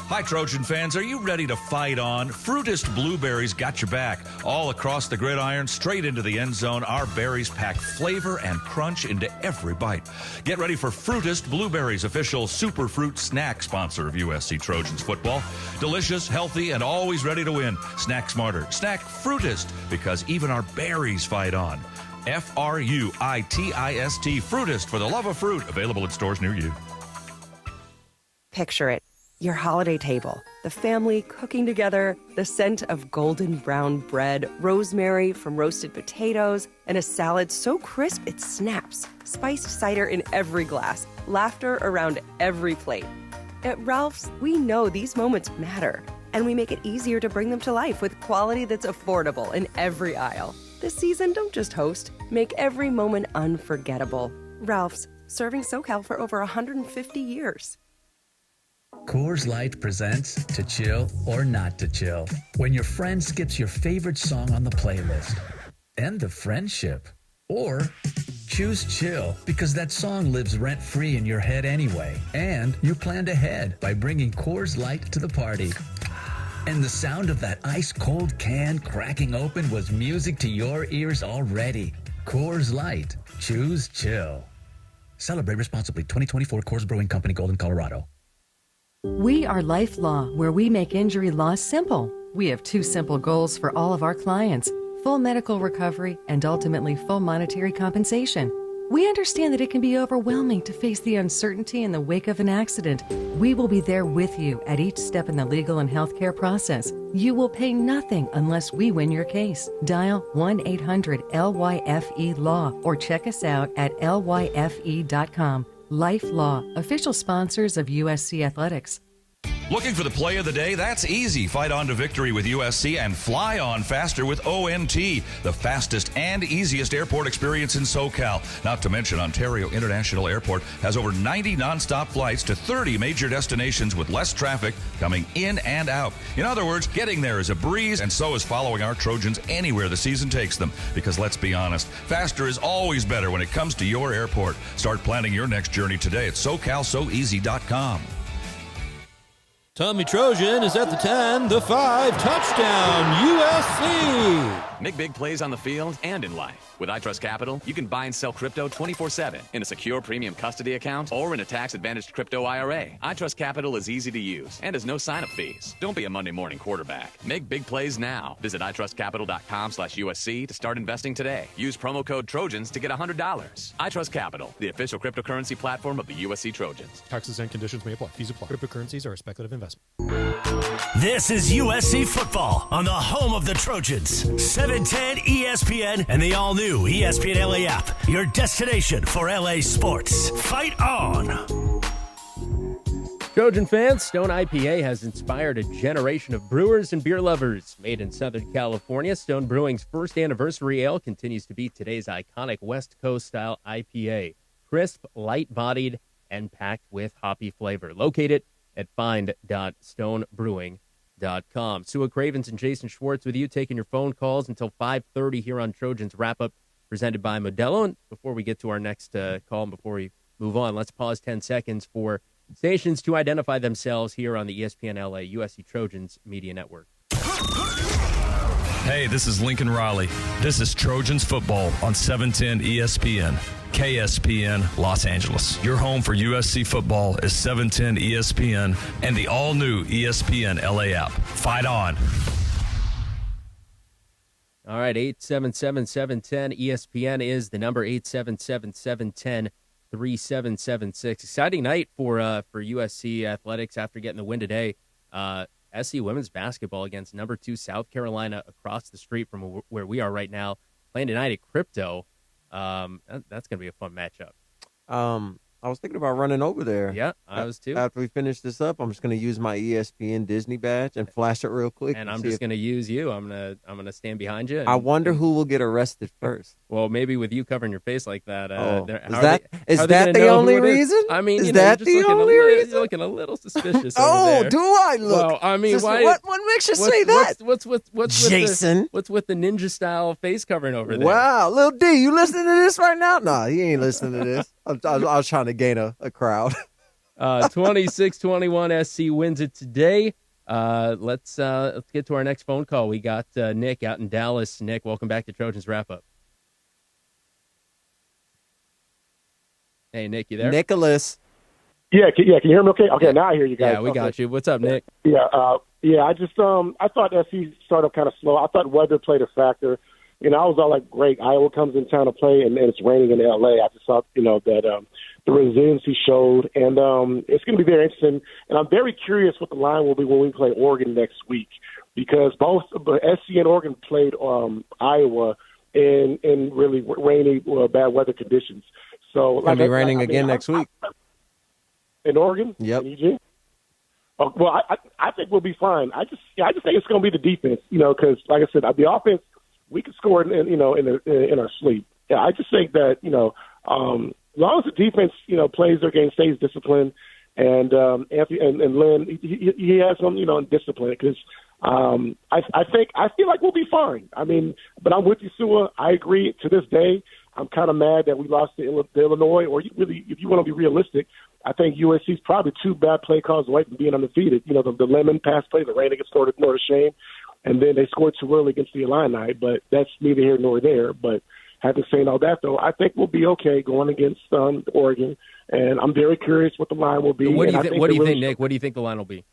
Hi, Trojan fans. Are you ready to fight on? Fruitist Blueberries got your back. All across the gridiron, straight into the end zone, our berries pack flavor and crunch into every bite. Get ready for Fruitist Blueberries, official superfruit snack sponsor of USC Trojans football. Delicious, healthy, and always ready to win. Snack smarter. Snack Fruitist, because even our berries fight on. Fruitist, Fruitist, for the love of fruit. Available in stores near you. Picture it. Your holiday table, the family cooking together, the scent of golden brown bread, rosemary from roasted potatoes, and a salad so crisp it snaps, spiced cider in every glass, laughter around every plate. At Ralph's, we know these moments matter, and we make it easier to bring them to life with quality that's affordable in every aisle. This season, don't just host, make every moment unforgettable. Ralph's, serving SoCal for over 150 years. Coors Light presents To Chill or Not to Chill. When your friend skips your favorite song on the playlist. End the friendship. Or choose chill because that song lives rent-free in your head anyway. And you planned ahead by bringing Coors Light to the party. And the sound of that ice-cold can cracking open was music to your ears already. Coors Light. Choose chill. Celebrate responsibly. 2024 Coors Brewing Company, Golden, Colorado. We are Life Law, where we make injury law simple. We have 2 simple goals for all of our clients: full medical recovery and ultimately full monetary compensation. We understand that it can be overwhelming to face the uncertainty in the wake of an accident. We will be there with you at each step in the legal and healthcare process. You will pay nothing unless we win your case. Dial 1-800-LYFE-LAW or check us out at lyfe.com. Life Law, official sponsors of USC Athletics. Looking for the play of the day? That's easy. Fight on to victory with USC and fly on faster with ONT, the fastest and easiest airport experience in SoCal. Not to mention, Ontario International Airport has over 90 nonstop flights to 30 major destinations with less traffic coming in and out. In other words, getting there is a breeze, and so is following our Trojans anywhere the season takes them. Because let's be honest, faster is always better when it comes to your airport. Start planning your next journey today at SoCalSoEasy.com. Tommy Trojan is at the 10, the 5, touchdown, USC! Make big plays on the field and in life. With iTrust Capital, you can buy and sell crypto 24/7 in a secure premium custody account or in a tax-advantaged crypto IRA. iTrust Capital is easy to use and has no sign-up fees. Don't be a Monday morning quarterback. Make big plays now. Visit itrustcapital.com/USC to start investing today. Use promo code Trojans to get $100. iTrust Capital, the official cryptocurrency platform of the USC Trojans. Taxes and conditions may apply. Fees apply. Cryptocurrencies are a speculative investment. This is USC football on the home of the Trojans. 710 ESPN and the all-new ESPN LA app. Your destination for LA sports. Fight on! Trojan fans, Stone IPA has inspired a generation of brewers and beer lovers. Made in Southern California, Stone Brewing's first anniversary ale continues to be today's iconic West Coast-style IPA. Crisp, light-bodied, and packed with hoppy flavor. Located at find.stonebrewing.com. Sua Cravens and Jason Schwartz with you, taking your phone calls until 5:30 here on Trojans Wrap-Up, presented by Modelo. And before we get to our next call and before we move on, let's pause 10 seconds for stations to identify themselves here on the ESPN LA USC Trojans Media Network. Hey, this is Lincoln Riley. This is Trojans football on 710 ESPN. KSPN Los Angeles. Your home for USC football is 710 ESPN and the all-new ESPN LA app. Fight on. All right, 877-710 ESPN is the number, 877-710-3776. Exciting night for USC athletics after getting the win today. SC women's basketball against number 2 South Carolina across the street from where we are right now, playing tonight at Crypto. That's going to be a fun matchup. I was thinking about running over there. Yeah, I was too. After we finish this up, I'm just going to use my ESPN Disney badge and flash it real quick. And I'm just going to use you. I'm gonna stand behind you. I wonder who will get arrested first. Well, maybe with you covering your face like that. Is that the only reason? I mean, is that the only reason? You're looking a little suspicious. Oh, do I look? Well, I mean, what makes you say that? What's Jason? What's with the ninja style face covering over there? Wow, Lil D, you listening to this right now? Nah, he ain't listening to this. I was trying to gain a crowd. 26-21, SC wins it today. Let's get to our next phone call. We got Nick out in Dallas. Nick, welcome back to Trojans Wrap-Up. Hey, Nick, you there? Nicholas. Yeah, can you hear me okay? Okay, now I hear you guys. Yeah, we got you. What's up, Nick? Yeah, I just I thought SC started kind of slow. I thought weather played a factor. I was all like, great, Iowa comes in town to play, and it's raining in L.A. I just thought, that the resiliency showed, and it's going to be very interesting. And I'm very curious what the line will be when we play Oregon next week, because both SC and Oregon played Iowa in really rainy, bad weather conditions. So it's going to be raining again next week. In Oregon? Yep. In EG? Oh, well, I think we'll be fine. I just think it's going to be the defense, because, like I said, the offense, we can score in our sleep. Yeah, I just think that as long as the defense plays their game, stays disciplined, and Anthony and Lynn he has some discipline, because I feel like we'll be fine. I mean, but I'm with you, Sua. I agree. To this day, I'm kind of mad that we lost to Illinois. Or if you want to be realistic, I think USC's probably 2 bad play calls away from being undefeated. The Lemon pass play, the rain against Notre Dame. And then they scored too early against the Illini, but that's neither here nor there. But having said all that, though, I think we'll be okay going against Oregon, and I'm very curious what the line will be. What do you think, Nick? What do you think the line will be?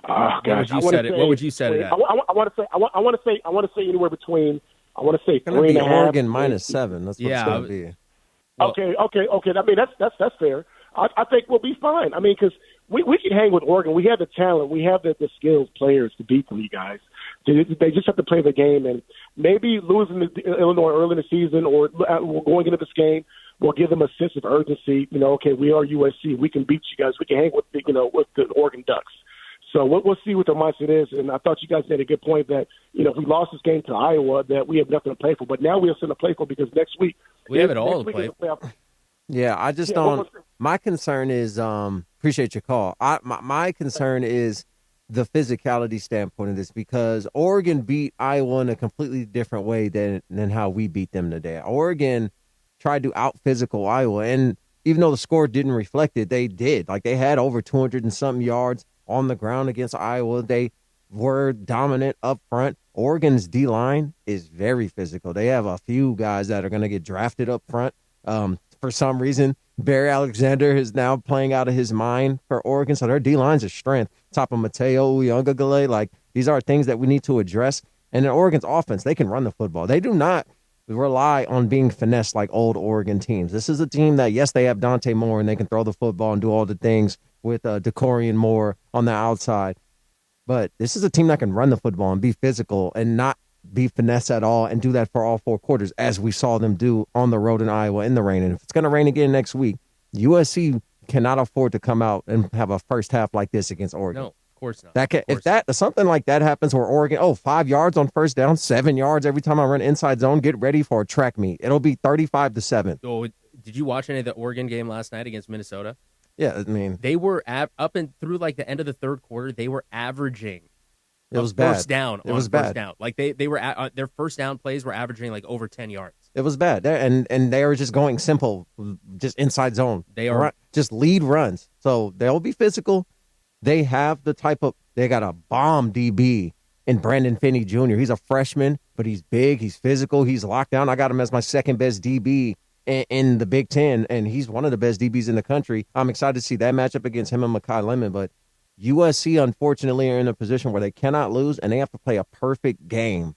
Gosh, what would you set it at? I want to say anywhere between. I want to say 3.5. Oregon -7. That's what it's going to be. Well, okay. I mean, that's fair. I think we'll be fine. I mean, because we can hang with Oregon. We have the talent. We have the skilled players to beat them, you guys. They just have to play the game. And maybe losing to Illinois early in the season or going into this game will give them a sense of urgency. Okay, we are USC. We can beat you guys. We can hang with the Oregon Ducks. So we'll see what their mindset is. And I thought you guys made a good point that, if we lost this game to Iowa, that we have nothing to play for. But now we have something to play for because next week we have it all to play for. Yeah, I just don't. My concern is appreciate your call. My concern is the physicality standpoint of this, because Oregon beat Iowa in a completely different way than how we beat them today. Oregon tried to out-physical Iowa, and even though the score didn't reflect it, they did. Like, they had over 200 and something yards on the ground against Iowa. They were dominant up front. Oregon's D-line is very physical. They have a few guys that are going to get drafted up front. For some reason, Barry Alexander is now playing out of his mind for Oregon, so their D-line's a strength. Top of Mateo Uyunglele, like, these are things that we need to address. And in Oregon's offense, they can run the football. They do not rely on being finessed like old Oregon teams. This is a team that, yes, they have Dante Moore, and they can throw the football and do all the things with Decorian Moore on the outside. But this is a team that can run the football and be physical and not be finesse at all, and do that for all 4 quarters, as we saw them do on the road in Iowa in the rain. And if it's going to rain again next week, USC cannot afford to come out and have a first half like this against Oregon. No, of course not. If something like that happens where Oregon, 5 yards on first down, 7 yards every time I run inside zone, get ready for a track meet. It'll be 35-7. Oh, did you watch any of the Oregon game last night against Minnesota? Yeah, I mean, they were up and through like the end of the third quarter, they were averaging. It was bad. First down. It was first bad. Down. Like they were their first down plays were averaging like over 10 yards. It was bad. And they were just going simple, just inside zone. They are just lead runs. So they'll be physical. They have they got a bomb DB in Brandon Finney Jr. He's a freshman, but he's big, he's physical, he's locked down. I got him as my second best DB in the Big Ten, and he's one of the best DBs in the country. I'm excited to see that matchup against him and Mekhi Lemon, but USC, unfortunately, are in a position where they cannot lose, and they have to play a perfect game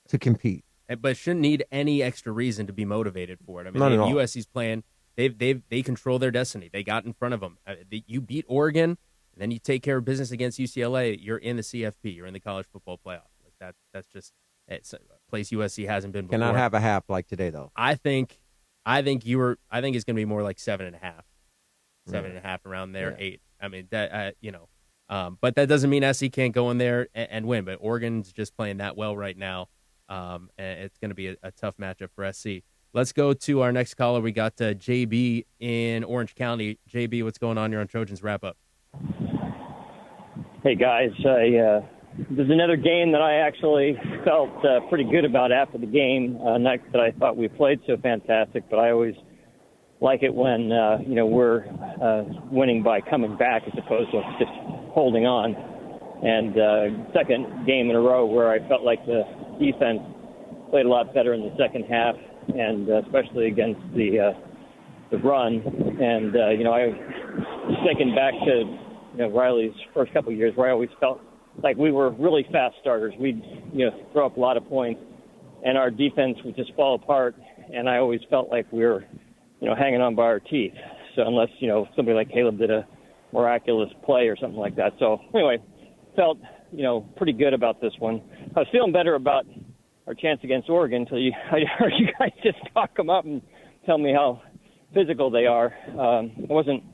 to compete. But shouldn't need any extra reason to be motivated for it. I mean, Not at all. USC's playing. They control their destiny. They got in front of them. You beat Oregon, and then you take care of business against UCLA. You're in the CFP. You're in the college football playoff. Like that's just it's a place USC hasn't been before. Cannot have a half like today, though. I think it's going to be more like 7.5, 7.5 around there, 8. I mean, that but that doesn't mean SC can't go in there and win. But Oregon's just playing that well right now, and it's going to be a tough matchup for SC. Let's go to our next caller. We got JB in Orange County. JB, what's going on? You're on Trojans Wrap Up. Hey guys, there's another game that I actually felt pretty good about after the game. Not that I thought we played so fantastic, but I always like it when we're winning by coming back as opposed to just holding on. And second game in a row where I felt like the defense played a lot better in the second half, and especially against the run. And I was thinking back to Riley's first couple of years where I always felt like we were really fast starters. We'd throw up a lot of points, and our defense would just fall apart. And I always felt like we were hanging on by our teeth. So unless, somebody like Caleb did a miraculous play or something like that. So anyway, felt, pretty good about this one. I was feeling better about our chance against Oregon until I heard you guys just talk them up and tell me how physical they are. I wasn't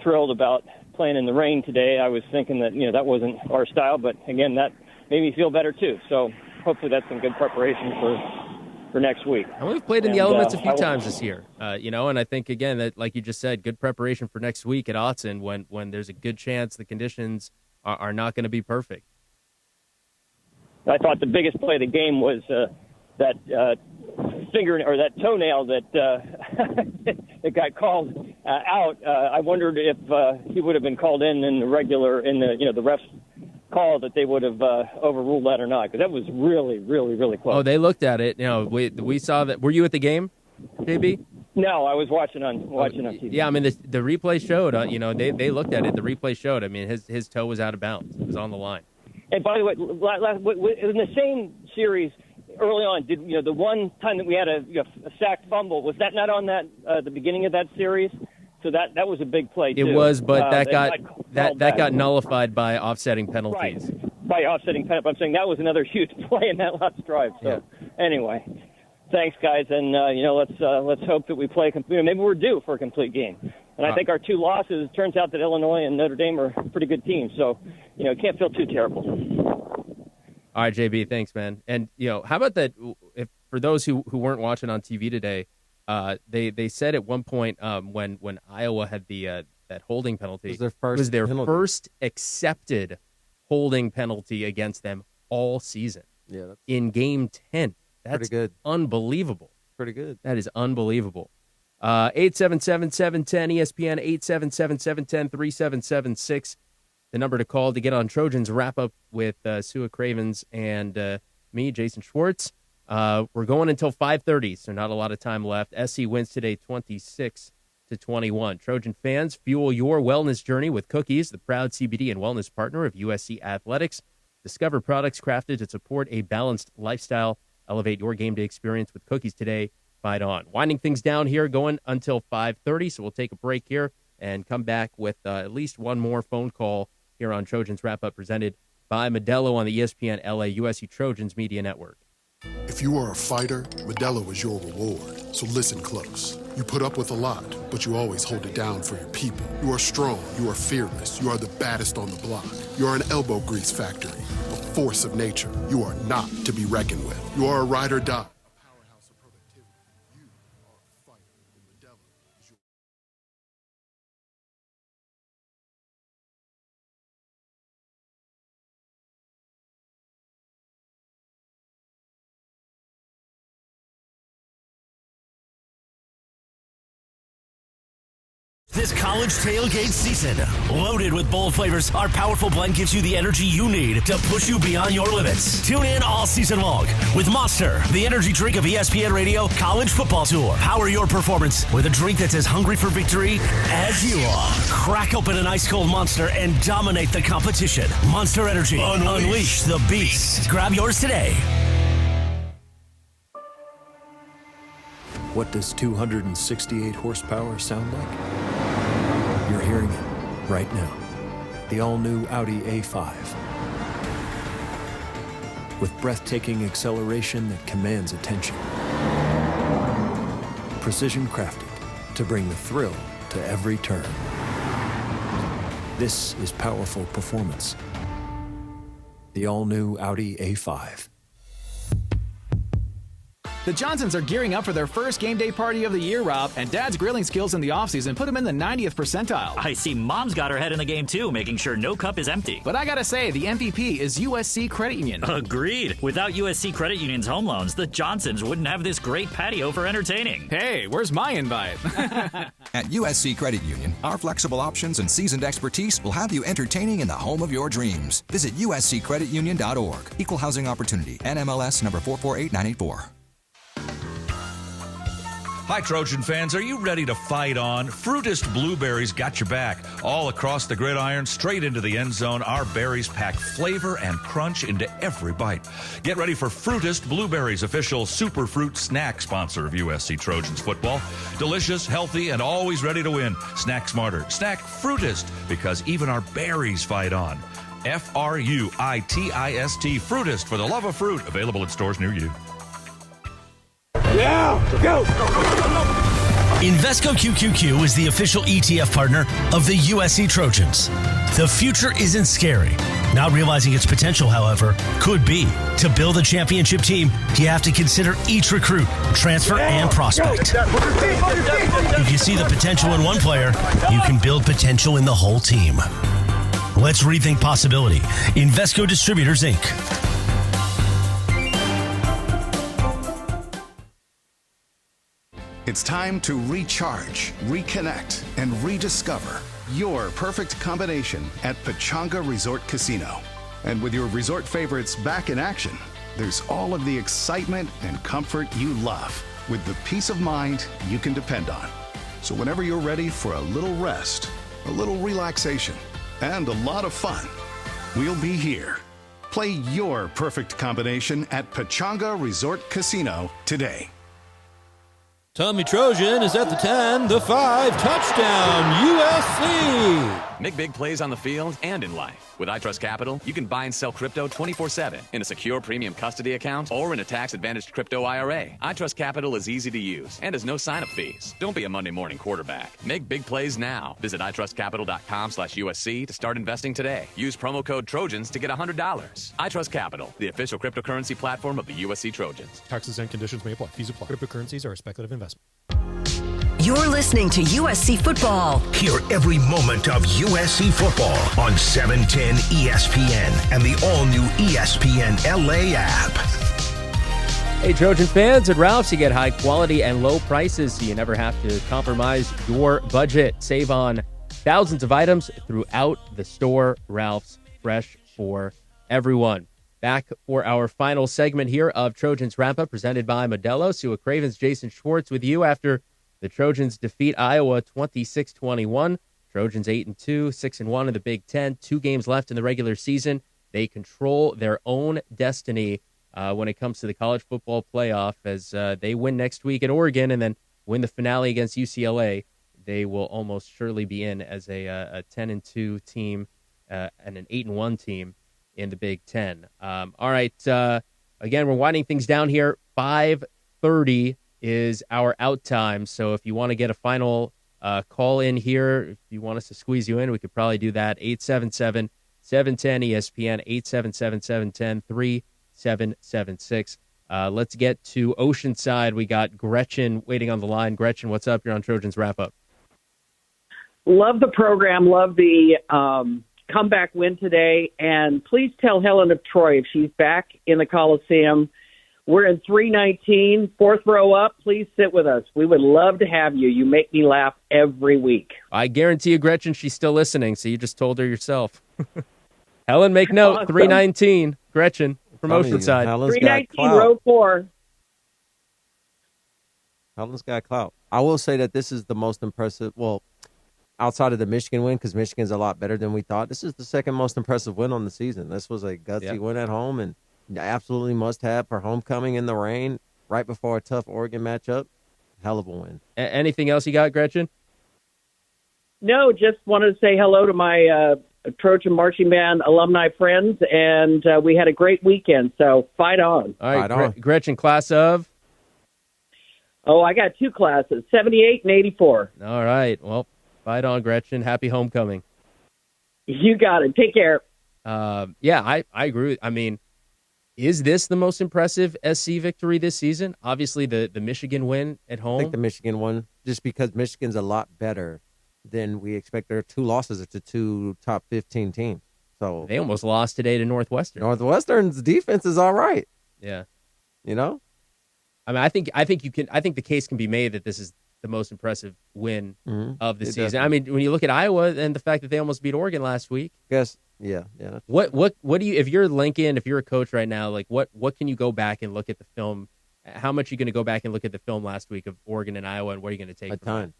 thrilled about playing in the rain today. I was thinking that, that wasn't our style, but again, that made me feel better too. So hopefully that's some good preparation for next week. And we've played in the elements a few times this year, and I think, again, that, like you just said, good preparation for next week at Autzen when there's a good chance the conditions are not going to be perfect. I thought the biggest play of the game was that finger or that toenail that that got called out. I wondered if he would have been called in the regular the refs call, that they would have overruled that or not, because that was really, really, really close. Oh, they looked at it. We saw that. Were you at the game, JB? No, I was watching on TV. Yeah, I mean the replay showed. They looked at it. The replay showed. I mean his toe was out of bounds. It was on the line. And by the way, in the same series early on, did the one time that we had a sacked fumble, was that not on that the beginning of that series? So that was a big play too. It was, but that got nullified by offsetting penalties. Right, by offsetting penalties. I'm saying that was another huge play in that last drive. So anyway, Thanks, guys, and let's hope that we play. Maybe we're due for a complete game. And I think our two losses. It turns out that Illinois and Notre Dame are pretty good teams, so can't feel too terrible. All right, JB, thanks, man. And how about that? If for those who weren't watching on TV today, they said at one point when Iowa had the that holding penalty, it was their first accepted holding penalty against them all season. Yeah, in Game 10. That's pretty good. Unbelievable. Pretty good. That is unbelievable. 877-710 ESPN, 877-710-3776. The number to call to get on Trojans wrap up with Sua Cravens and me, Jason Schwartz. We're going until 5:30, so not a lot of time left. SC wins today 26-21. Trojan fans, fuel your wellness journey with Cookies, the proud CBD and wellness partner of USC Athletics. Discover products crafted to support a balanced lifestyle. Elevate your game day experience with Cookies today. Fight on. Winding things down here, going until 5:30, so we'll take a break here and come back with at least one more phone call here on Trojans Wrap-Up presented by Modelo on the ESPN LA USC Trojans Media Network. If you are a fighter, Modelo is your reward. So listen close. You put up with a lot, but you always hold it down for your people. You are strong. You are fearless. You are the baddest on the block. You are an elbow grease factory, a force of nature. You are not to be reckoned with. You are a ride or die. This college tailgate season, loaded with bold flavors, our powerful blend gives you the energy you need to push you beyond your limits. Tune in all season long with Monster, the energy drink of ESPN Radio College Football Tour. Power your performance with a drink that's as hungry for victory as you are. Crack open an ice-cold Monster and dominate the competition. Monster Energy. Unleash the beast. Grab yours today. What does 268 horsepower sound like? You're hearing it right now. The all-new Audi A5. With breathtaking acceleration that commands attention. Precision crafted to bring the thrill to every turn. This is powerful performance. The all-new Audi A5. The Johnsons are gearing up for their first game day party of the year, Rob, and Dad's grilling skills in the offseason put him in the 90th percentile. I see Mom's got her head in the game, too, making sure no cup is empty. But I gotta say, the MVP is USC Credit Union. Agreed. Without USC Credit Union's home loans, the Johnsons wouldn't have this great patio for entertaining. Hey, where's my invite? At USC Credit Union, our flexible options and seasoned expertise will have you entertaining in the home of your dreams. Visit usccreditunion.org. Equal housing opportunity. NMLS number 448984. Hi, Trojan fans. Are you ready to fight on? Fruitist Blueberries got your back. All across the gridiron, straight into the end zone, our berries pack flavor and crunch into every bite. Get ready for Fruitist Blueberries, official superfruit snack sponsor of USC Trojans football. Delicious, healthy, and always ready to win. Snack smarter. Snack Fruitist, because even our berries fight on. Fruitist, Fruitist, for the love of fruit. Available at stores near you. Yeah, go! Invesco QQQ is the official ETF partner of the USC Trojans. The future isn't scary. Not realizing its potential, however, could be. To build a championship team, you have to consider each recruit, transfer, and prospect. If you see the potential in one player, you can build potential in the whole team. Let's rethink possibility. Invesco Distributors, Inc. It's time to recharge, reconnect, and rediscover your perfect combination at Pechanga Resort Casino. And with your resort favorites back in action, there's all of the excitement and comfort you love with the peace of mind you can depend on. So whenever you're ready for a little rest, a little relaxation, and a lot of fun, we'll be here. Play your perfect combination at Pechanga Resort Casino today. Tommy Trojan is at the 10, the 5, touchdown, USC! Make big plays on the field and in life. With iTrust Capital, you can buy and sell crypto 24/7 in a secure premium custody account or in a tax-advantaged crypto IRA. iTrust Capital is easy to use and has no sign-up fees. Don't be a Monday morning quarterback. Make big plays now. Visit itrustcapital.com/USC to start investing today. Use promo code Trojans to get $100. iTrust Capital, the official cryptocurrency platform of the USC Trojans. Taxes and conditions may apply. Fees apply. Cryptocurrencies are a speculative investment. You're listening to USC Football. Hear every moment of USC football on 710 ESPN and the all-new ESPN LA app. Hey, Trojan fans, at Ralph's, you get high quality and low prices, so you never have to compromise your budget. Save on thousands of items throughout the store. Ralph's, fresh for everyone. Back for our final segment here of Trojans Wrap-Up, presented by Modelo. Sua Cravens, Jason Schwartz with you after the Trojans defeat Iowa 26-21. Trojans 8-2, 6-1 in the Big Ten. 2 games left in the regular season. They control their own destiny when it comes to the college football playoff. As they win next week at Oregon and then win the finale against UCLA, they will almost surely be in as a 10-2 team and an 8-1 team in the Big Ten. All right, again, we're winding things down here. 5:30 is our out time. So if you want to get a final call in here, if you want us to squeeze you in, we could probably do that. 877-710-ESPN, 877-710-3776. Let's get to Oceanside. We got Gretchen waiting on the line. Gretchen, what's up? You're on Trojans Wrap-Up. Love the program. Love the comeback win today. And please tell Helen of Troy if she's back in the Coliseum. We're in 319, 4th row up. Please sit with us. We would love to have you. You make me laugh every week. I guarantee you, Gretchen, she's still listening, so you just told her yourself. Helen, make note, Awesome. 319, Gretchen, from Oceanside. 319, row 4. Helen's got clout. I will say that this is the most impressive, well, outside of the Michigan win, because Michigan's a lot better than we thought, this is the second most impressive win on the season. This was a gutsy win at home, and absolutely must have for homecoming in the rain right before a tough Oregon matchup. Hell of a win. Anything else you got, Gretchen? No, just wanted to say hello to my Trojan Marching Band alumni friends, and we had a great weekend, so fight on. All right, Gretchen, class of? Oh, I got 2 classes, 78 and 84. All right, well, fight on, Gretchen. Happy homecoming. You got it. Take care. Yeah, I agree. I mean, is this the most impressive SC victory this season? Obviously, the Michigan win at home. I think the Michigan one, just because Michigan's a lot better than we expect. There are 2 losses to 2 top 15 teams. So they almost lost today to Northwestern. Northwestern's defense is all right. Yeah. You know? I mean, I think the case can be made that this is the most impressive win of the season. Definitely. I mean, when you look at Iowa and the fact that they almost beat Oregon last week. Yes. Yeah. What do you, if you're Lincoln, if you're a coach right now, like what can you go back and look at the film? How much are you going to go back and look at the film last week of Oregon and Iowa, and what are you going to take? A ton.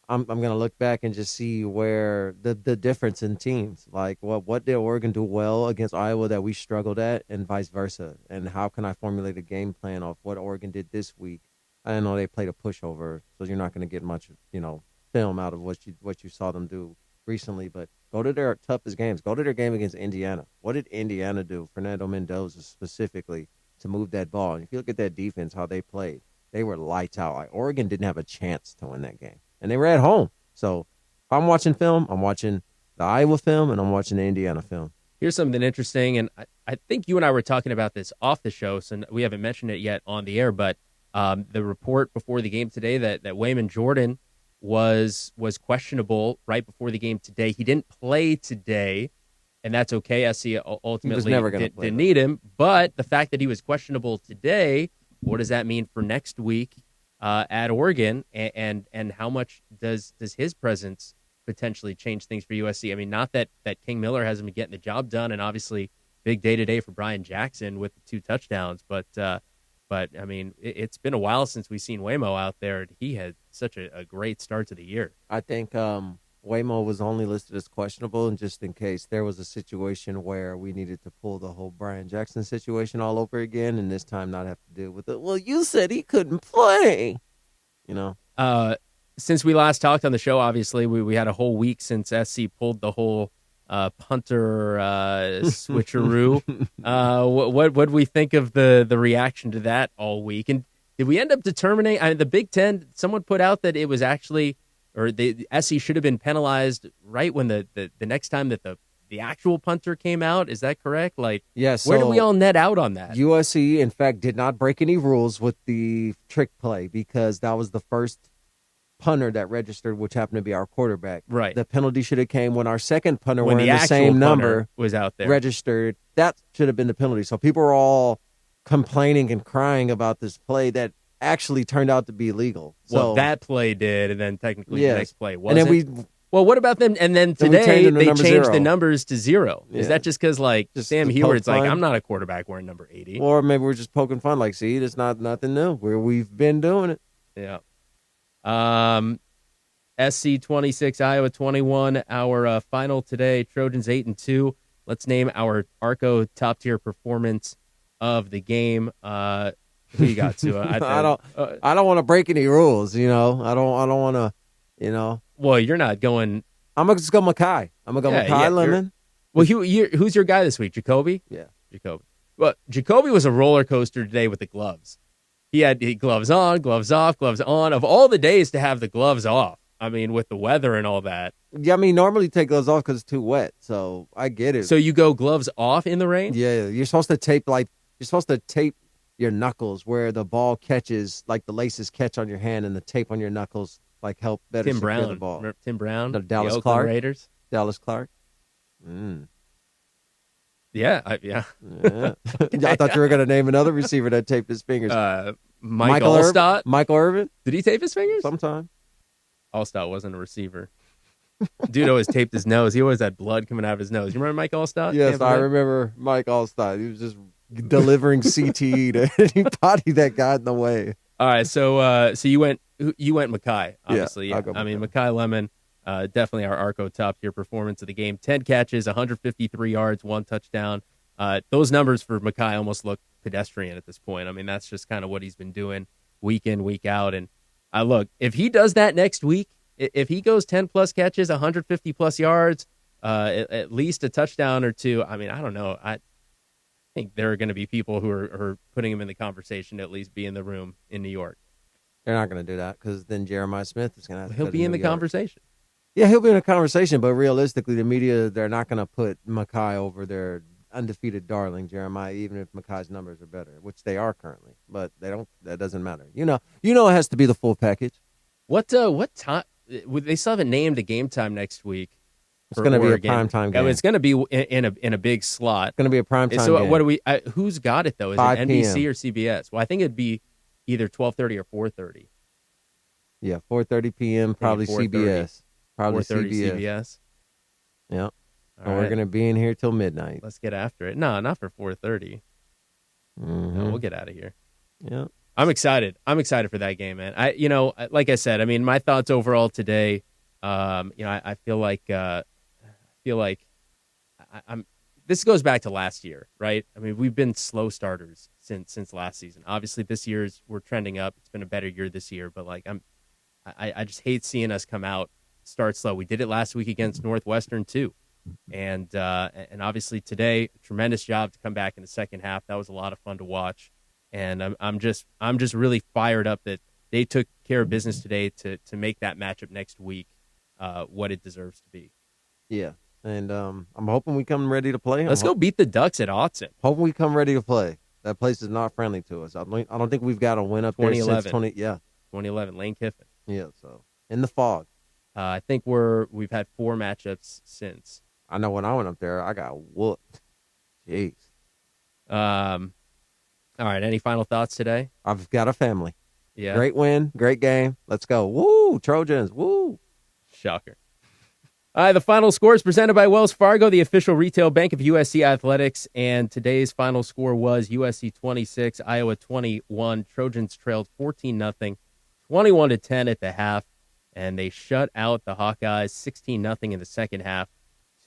I'm going to look back and just see where the difference in teams, like what did Oregon do well against Iowa that we struggled at, and vice versa, and how can I formulate a game plan of what Oregon did this week? I know they played a pushover, so you're not going to get much, film out of what you saw them do recently, but go to their toughest games. Go to their game against Indiana. What did Indiana do? Fernando Mendoza specifically to move that ball. And if you look at that defense, how they played, they were lights out. Like, Oregon didn't have a chance to win that game, and they were at home. So if I'm watching film, I'm watching the Iowa film, and I'm watching the Indiana film. Here's something interesting, and I think you and I were talking about this off the show, so we haven't mentioned it yet on the air, but the report before the game today that Wayman Jordan was questionable right before the game today. He didn't play today, and that's okay. SC ultimately didn't need him. But the fact that he was questionable today, what does that mean for next week at Oregon? And how much does his presence potentially change things for USC? I mean, not that King Miller hasn't been getting the job done, and obviously big day today for Brian Jackson with the 2 touchdowns, but I mean, it's been a while since we've seen Waymo out there. He had such a great start to the year. I think Waymo was only listed as questionable, and just in case there was a situation where we needed to pull the whole Brian Jackson situation all over again, and this time not have to deal with it. Well, you said he couldn't play. since we last talked on the show, obviously we had a whole week since SC pulled the whole punter switcheroo. What would we think of the reaction to that all week? And did we end up determining? I mean, the Big Ten. Someone put out that it was actually, or the SC should have been penalized right when the next time that the actual punter came out. Is that correct? Like, yeah, where do we all net out on that? USC, in fact, did not break any rules with the trick play because that was the first punter that registered, which happened to be our quarterback. Right. The penalty should have came when our second punter, when wearing the same number, was out there, registered. That should have been the penalty. So people were all complaining and crying about this play that actually turned out to be legal. Well, that play did, and then technically the next play wasn't. And then well, what about them? And then today they changed the numbers to 0. Yeah. Is that just because Sam Heward's like, I'm not a quarterback wearing number 80? Or maybe we're just poking fun, like, see, it's not nothing new. We've been doing it. Yeah. SC 26, Iowa 21. Our final today, Trojans 8-2. Let's name our Arco top tier performance of the game. Who you got, Tua? I don't want to break any rules. I don't want to. Well, you're not going. I'm gonna just go Makai. I'm gonna go Makai Lemon. Well, who's your guy this week? Jacoby? Yeah, Jacoby. Well, Jacoby was a roller coaster today with the gloves. He had gloves on, gloves off, gloves on. Of all the days to have the gloves off, I mean, with the weather and all that. Yeah, I mean, normally you take gloves off because it's too wet. So I get it. So you go gloves off in the rain? Yeah, you're supposed to tape your knuckles where the ball catches, like the laces catch on your hand, and the tape on your knuckles help better secure the ball. Remember Tim Brown, the Dallas the Clark Raiders. Dallas Clark. Yeah. I thought you were going to name another receiver that taped his fingers. Michael Allstott. Michael Irvin. Did he tape his fingers? Sometime. Allstott wasn't a receiver. Dude always taped his nose. He always had blood coming out of his nose. You remember Mike Allstott? Yes, I remember Mike Allstott. He was just delivering CTE to anybody that got in the way. All right, so you went Makai, obviously. Yeah, I mean, Makai Lemon, definitely our Arco top tier performance of the game. 10 catches, 153 yards, 1 touchdown. Those numbers for Makai almost look pedestrian at this point. I mean, that's just kind of what he's been doing week in, week out. And look, if he does that next week, if he goes 10 plus catches, 150 plus yards, at least a touchdown or two, I mean, I don't know. I think there are going to be people who are putting him in the conversation to at least be in the room in New York. They're not going to do that because then Jeremiah Smith is going to have to. He'll be in the conversation. Yeah, he'll be in a conversation, but realistically, the media, they're not going to put Makai over their undefeated darling Jeremiah, even if Makai's numbers are better, which they are currently. But they don't. That doesn't matter. You know, it has to be the full package. What time? They still haven't named the game time next week. It's going to be a primetime game. It's going to be in a big slot. It's going to be a primetime game. So what do we? Who's got it though? Is it NBC PM. or CBS? Well, I think it'd be either 12:30 or 4:30. Yeah, 4:30 p.m. Probably 4:30. CBS. Probably 4:30 CBS. Yeah. And we're going to be in here till midnight. Let's get after it. No, not for 4:30. Mm-hmm. No, we'll get out of here. Yeah. I'm excited. I'm excited for that game, man. Like I said, I mean, my thoughts overall today. I feel like I'm. This goes back to last year, right? I mean, we've been slow starters since last season. Obviously, this year's we're trending up. It's been a better year this year, but I just hate seeing us come out start slow. We did it last week against Northwestern too, and obviously today, tremendous job to come back in the second half. That was a lot of fun to watch, and I'm just really fired up that they took care of business today to make that matchup next week what it deserves to be. Yeah. And I'm hoping we come ready to play. Let's go beat the Ducks at Autzen. Hoping we come ready to play. That place is not friendly to us. I don't think we've got a win up there since 2011, Lane Kiffin. Yeah, so in the fog. I think we've had 4 matchups since. I know when I went up there, I got whooped. Jeez. All right, any final thoughts today? I've got a family. Yeah. Great win, great game. Let's go. Woo, Trojans, woo. Shocker. The final score is presented by Wells Fargo, the official retail bank of USC Athletics, and today's final score was USC 26, Iowa 21. Trojans trailed 14-0, 21-10 at the half, and they shut out the Hawkeyes 16-0 in the second half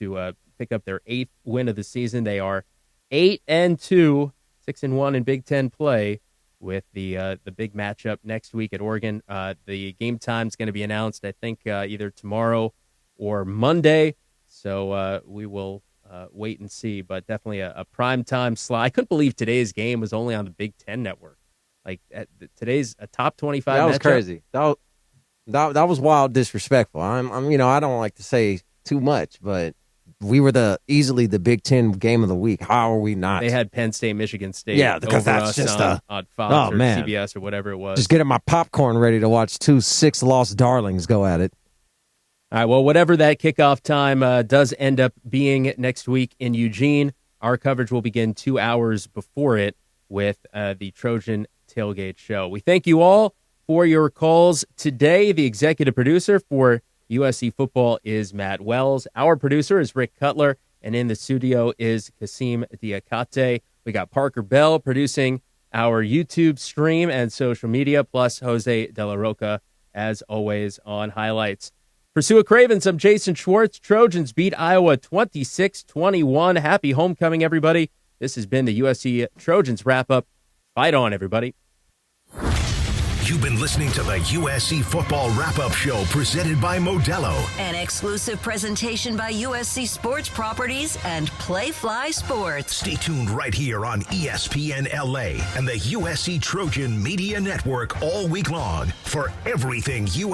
to pick up their 8th win of the season. They are 8-2, 6-1 in Big Ten play, with the big matchup next week at Oregon. The game time is going to be announced, I think, either tomorrow or Monday. So we will wait and see. But definitely a primetime slot. I couldn't believe today's game was only on the Big Ten Network. Like today's a top 25. That was matchup. crazy. That was wild, disrespectful. I don't like to say too much, but we were easily the Big Ten game of the week. How are we not? They had Penn State, Michigan State. Yeah, because over that's us just on Fox or CBS or whatever it was. Just getting my popcorn ready to watch 2 6-loss darlings go at it. All right, well, whatever that kickoff time does end up being next week in Eugene, our coverage will begin 2 hours before it with the Trojan Tailgate Show. We thank you all for your calls today. The executive producer for USC Football is Matt Wells. Our producer is Rick Cutler, and in the studio is Kasim Diakate. We got Parker Bell producing our YouTube stream and social media, plus Jose De La Roca, as always, on highlights. For Sua Cravens, I'm Jason Schwartz. Trojans beat Iowa 26-21. Happy homecoming, everybody. This has been the USC Trojans wrap-up. Fight on, everybody. You've been listening to the USC Football Wrap-Up Show presented by Modelo. An exclusive presentation by USC Sports Properties and Playfly Sports. Stay tuned right here on ESPN LA and the USC Trojan Media Network all week long for everything USC.